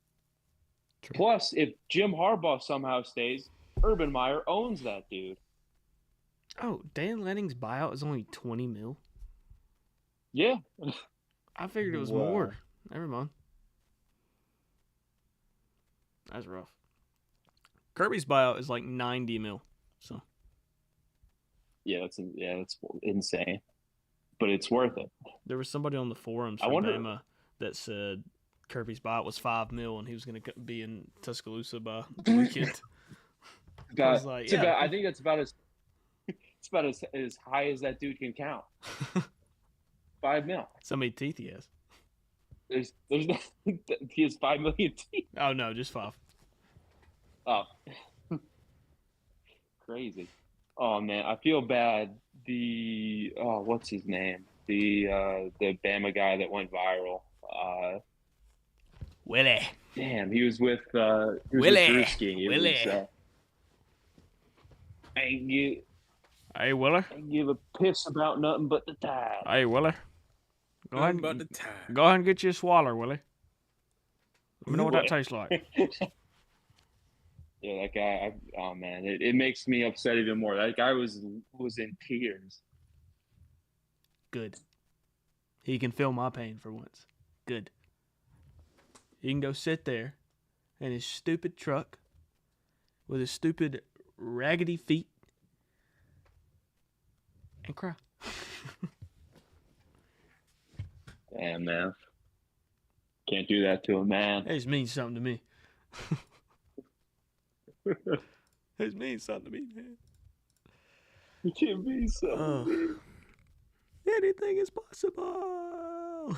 True. Plus, if Jim Harbaugh somehow stays, Urban Meyer owns that dude. Oh, Dan Lanning's buyout is only $20 million? Yeah. I figured it was more. Never mind. That's rough. Kirby's buyout is like $90 million. So. Yeah, that's insane. But it's worth it. There was somebody on the forums from Bama that said Kirby's buyout was $5 million and he was going to be in Tuscaloosa by the weekend. I think that's about as high as that dude can count. $5 million. So many teeth he has. There's no, he has 5 million teeth. Oh no, just 5. Oh, crazy. Oh man, I feel bad. What's his name? The Bama guy that went viral. Willie. Damn, he was with Willie. Willie. Hey, Willie. I ain't give a piss about nothing but the tide. Hey, Willie. Go ahead and get you a swaller, Willie. Let me know what that tastes like. Yeah, that guy. Oh man, it makes me upset even more. That guy was in tears. Good. He can feel my pain for once. Good. He can go sit there in his stupid truck with his stupid raggedy feet and cry. Damn, man. Can't do that to a man. It just means something to me. It means something to me, man. You can't be something. Yeah, Anything is possible.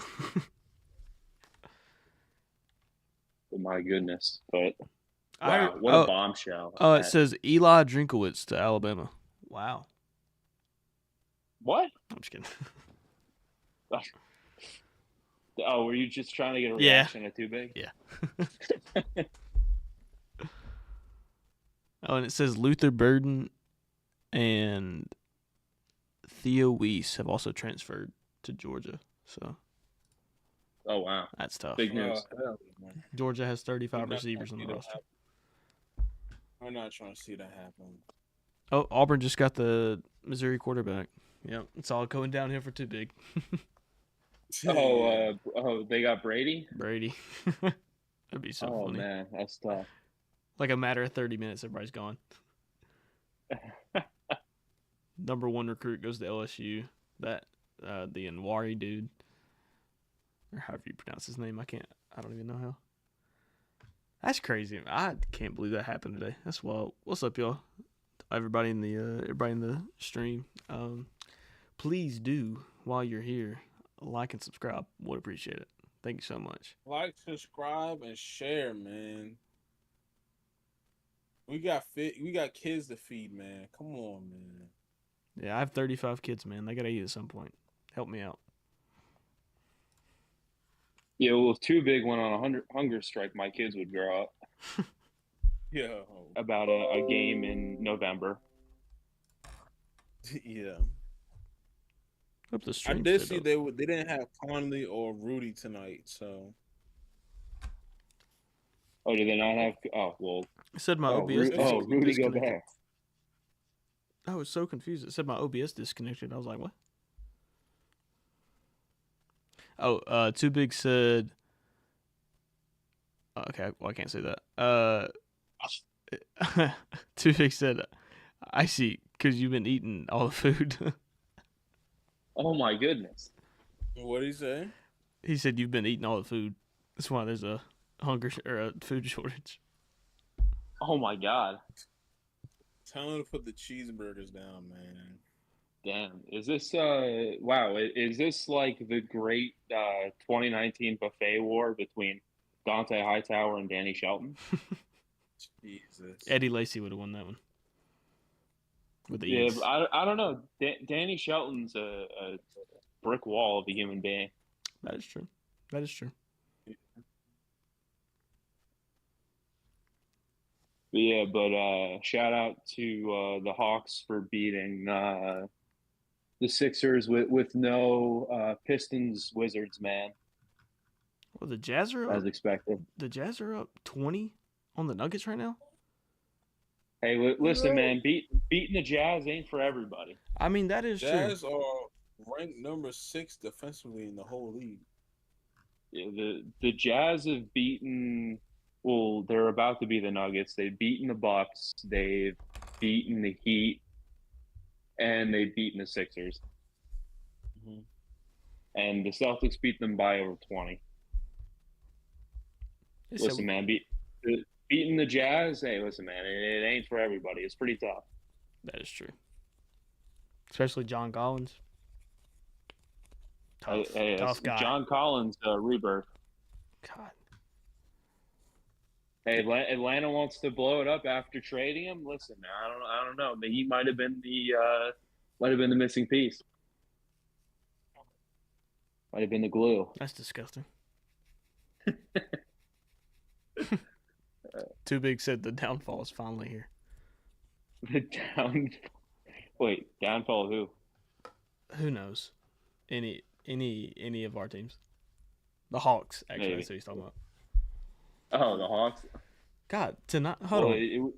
My goodness. But I wow, heard, what a bombshell. it says Eli Drinkowitz to Alabama. Wow. What? I'm just kidding. Oh, were you just trying to get a Yeah. reaction to Too Big? Yeah. Oh, and it says Luther Burden and Theo Weiss have also transferred to Georgia. So Oh, wow. that's tough. Big news. Hell, man. Georgia has 35 We're not receivers on trying the to see roster. that happen. We're not trying to see that happen. Oh, Auburn just got the Missouri quarterback. Yep, it's all going downhill for Too Big. They got Brady? Brady. That'd be so funny. Oh, man, that's tough. Like a matter of 30 minutes, everybody's gone. Number 1 recruit goes to LSU. That the Nwari dude, or however you pronounce his name, I don't even know how. That's crazy. I can't believe that happened today. That's wild. What's up, y'all? Everybody in the stream. Please do, while you're here, like and subscribe. Would appreciate it. Thank you so much. Like, subscribe, and share, man. We got kids to feed, man. Come on, man. Yeah, I have 35 kids, man. They gotta eat at some point. Help me out. Yeah, well, if Too Big went on a hunger strike, my kids would grow up Yeah. about a game in November. Yeah. Hope the I stream did stayed see up. they didn't have Conley or Rudy tonight, so Oh, did they not have? Oh, well. It said my OBS Rudy disconnected. Gobert. I was so confused. It said my OBS disconnected. I was like, what? Oh, Too Big said. Okay, well I can't say that. Too Big said, I see, because you've been eating all the food. Oh my goodness. what did he say? He said you've been eating all the food. That's why there's a or a food shortage. Oh my God. Tell him to put the cheeseburgers down, man. Damn. Is this wow, is this like the great 2019 buffet war between Dante Hightower and Danny Shelton? Jesus. Eddie Lacy would have won that one. With Yeah, ease. but I don't know. Danny Shelton's a brick wall of a human being. That is true. That is true. But yeah, shout out to the Hawks for beating the Sixers with no Pistons Wizards, man, Well, the Jazz are as up. expected. The Jazz are up 20 on the Nuggets right now. Hey, listen, man, beating the Jazz ain't for everybody. I mean, that is Jazz true. are ranked number 6 defensively in the whole league. Yeah, the Jazz have beaten. Well, they're about to be the Nuggets. They've beaten the Bucks. They've beaten the Heat, and they've beaten the Sixers. Mm-hmm. And the Celtics beat them by over 20. Listen, man, beating the Jazz. Hey, listen, man, it ain't for everybody. It's pretty tough. That is true. Especially John Collins. Tough guy. John Collins, rebirth. God. Hey, Atlanta wants to blow it up after trading him. Listen, I don't know. He might have been the missing piece. Might have been the glue. That's disgusting. Too Big said the downfall is finally here. The downfall of who? Who knows? Any of our teams. The Hawks, actually. Maybe. That's what he's talking about. Oh, the Hawks. God, hold on.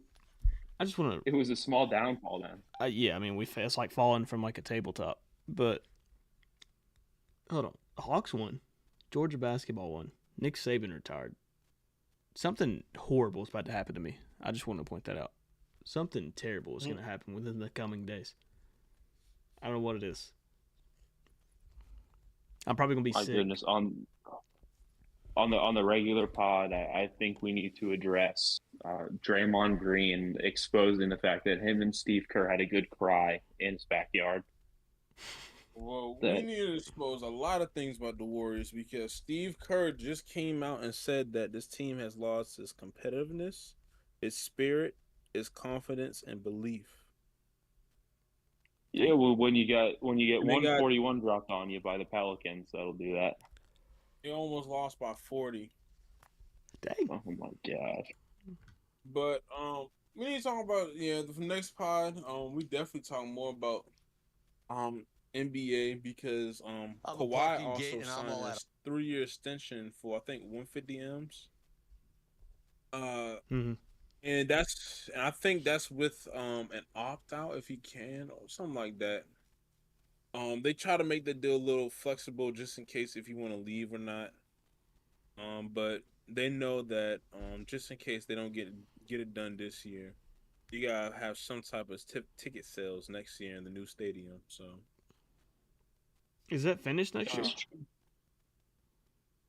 I just want to. It was a small downfall then. Yeah, I mean, it's like falling from like a tabletop. But hold on, the Hawks won. Georgia basketball won. Nick Saban retired. Something horrible is about to happen to me. I just want to point that out. Something terrible is going to happen within the coming days. I don't know what it is. I'm probably going to be My sick. goodness, on the regular pod, I think we need to address Draymond Green exposing the fact that him and Steve Kerr had a good cry in his backyard. Well, we That need to expose a lot of things about the Warriors because Steve Kerr just came out and said that this team has lost its competitiveness, its spirit, its confidence, and belief. yeah, well, when you get And they got 141 dropped on you by the Pelicans, that'll do that. they almost lost by 40. Dang. Oh my god. But we need to talk about the next pod. We definitely talk more about NBA because I'm a Kawhi parking gate also and I'm signed all a out of 3-year extension for I think 150 M's. Mhm. And I think that's with an opt out if he can or something like that. They try to make the deal a little flexible just in case if you want to leave or not. But they know that just in case they don't get it done this year, you gotta have some type of ticket sales next year in the new stadium. So Is that finished next year?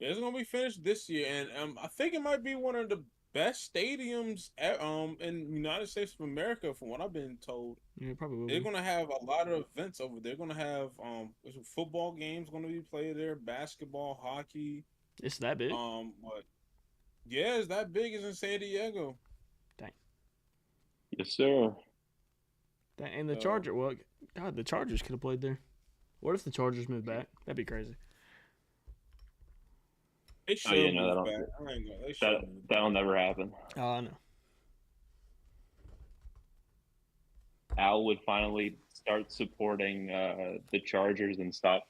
yeah, it's gonna be finished this year, and I think it might be one of the best stadiums in the United States of America, from what I've been told. Yeah, it probably will They're be. gonna have a lot of events over there. They're gonna have football games gonna be played there, basketball, hockey. It's that big? What? Yeah, it's that big as in San Diego. Dang. Yes, sir. And the So Charger, well, God, the Chargers could have played there. What if the Chargers moved back? That'd be crazy. they Oh yeah, should no, move back. I ain't gonna. They that should move that'll back. never happen. Oh, I know. Al would finally start supporting the Chargers and stop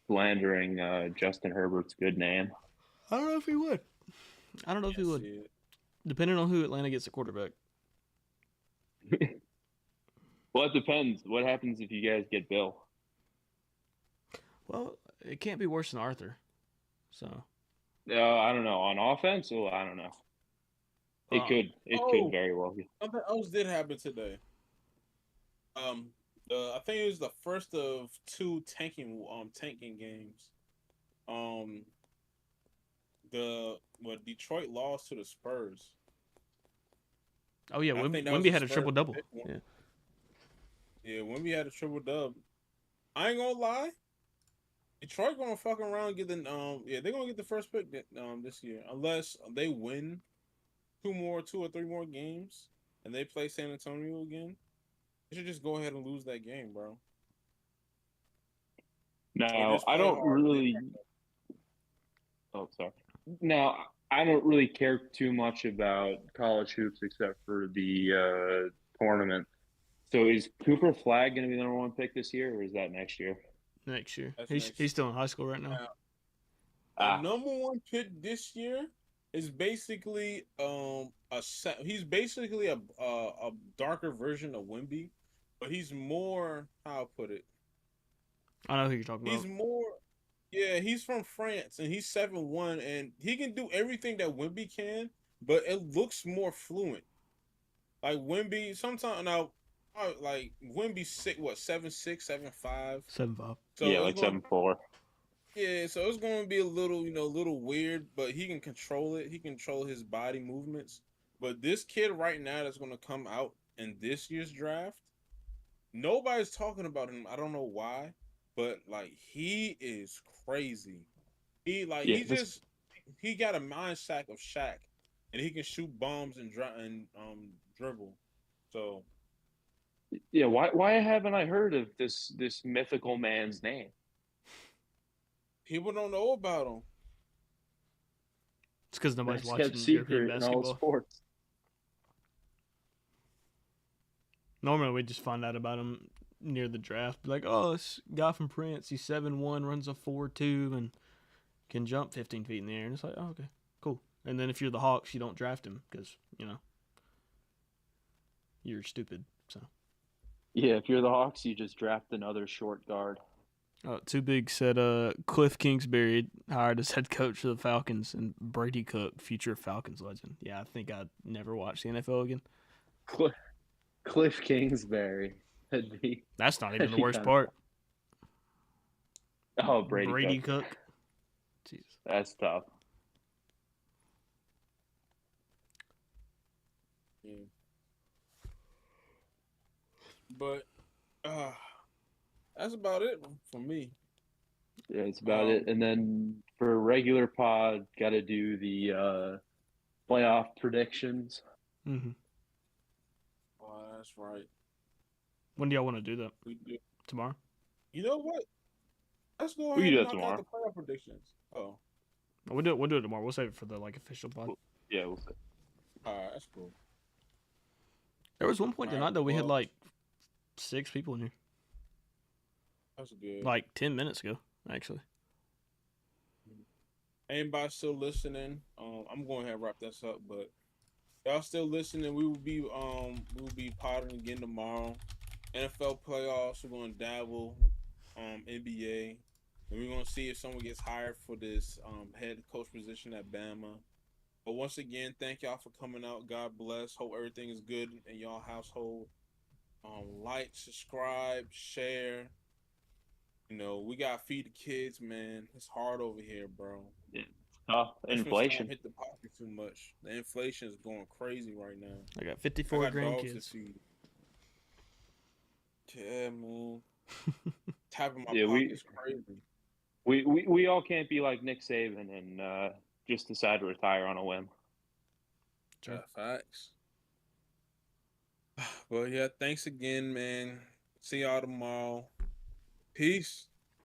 slandering Justin Herbert's good name. I don't know if he would. I don't know if he Can't would. see it. Depending on who Atlanta gets a quarterback. Well, it depends. What happens if you guys get Bill? Well, it can't be worse than Arthur. So, I don't know. On offense, oh, I don't know. It uh, could. It could Oh, very well be. something else did happen today. I think it was the first of two tanking games. Um, Detroit lost to the Spurs. oh yeah, I think that was Wemby the had a Spurs triple double. big one. Yeah. Yeah, Wemby had a triple dub. I ain't gonna lie. Detroit gonna fuck around and get the they're gonna get the first pick this year unless they win 2 or 3 more games and they play San Antonio again. They should just go ahead and lose that game, bro. Or Now, just I play don't hard. really. Oh, sorry. Now, I don't really care too much about college hoops except for the tournament. So, is Cooper Flag going to be the #1 pick this year, or is that next year? Next year. That's He's next. still in high school right now. Now, the Ah, #1 pick this year is basically he's basically a darker version of Wemby, but he's more how I put it. I know who you're talking He's about. more yeah, he's from France and he's 7'1" and he can do everything that Wemby can, but it looks more fluent. Like Wemby sometimes now like Wemby 7'6", 7'5". 7'5". yeah, So it's like gonna 7'4". Yeah, so it's going to be a little, a little weird, but he can control it. He can control his body movements. But this kid right now that's going to come out in this year's draft, nobody's talking about him. I don't know why, but like he is crazy. Yeah, this. He got a mind sack of Shaq, and he can shoot bombs and dribble. So Yeah, why haven't I heard of this mythical man's name? people don't know about him. It's because nobody's That's kept watching European secret in all basketball. sports. Normally, we just find out about him near the draft. Be like, oh, this guy from France. He's 7'1", runs a 4.2, and can jump 15 feet in the air. And it's like, oh, okay, cool. And then if you're the Hawks, you don't draft him because, you're stupid. So, Yeah, if you're the Hawks, you just draft another short guard. Too Big said Cliff Kingsbury hired as head coach of the Falcons, and Brady Cook, future Falcons legend. Yeah, I think I'd never watch the NFL again. Cliff Kingsbury. That's not even the be worst kinda part. Oh, Brady Brady Cook. Cook. Jesus. That's tough. Yeah. But That's about it for me. Yeah, it's about it. And then for regular pod, got to do the playoff predictions. Mm-hmm. Oh, that's right. When do y'all want to do that? We do. Tomorrow? You know what? Let's go We ahead can do and that knock out tomorrow. the playoff predictions. Oh, We'll do it. We'll do it tomorrow. We'll save it for the official pod. Yeah, we'll see. all right, that's cool. There was one point All tonight right, though we had well, 6 people in here. that's good. 10 minutes ago, actually. Anybody still listening? I'm going ahead and wrap this up, but y'all still listening? We will be potting again tomorrow. NFL playoffs. We're going to dabble. NBA, and we're going to see if someone gets hired for this head coach position at Bama. But once again, thank y'all for coming out. God bless. Hope everything is good in y'all household. Like, subscribe, share. You know, we gotta feed the kids, man. It's hard over here, bro. Yeah, it's tough. Inflation. Hit the pocket too much. The inflation is going crazy right now. I got I 54 got dogs to grandkids. feed. Yeah, man. Tapping my Yeah, pocket's crazy. we all can't be like Nick Saban and just decide to retire on a whim. Sure. Facts. Well, yeah, thanks again, man. See y'all tomorrow. Peace.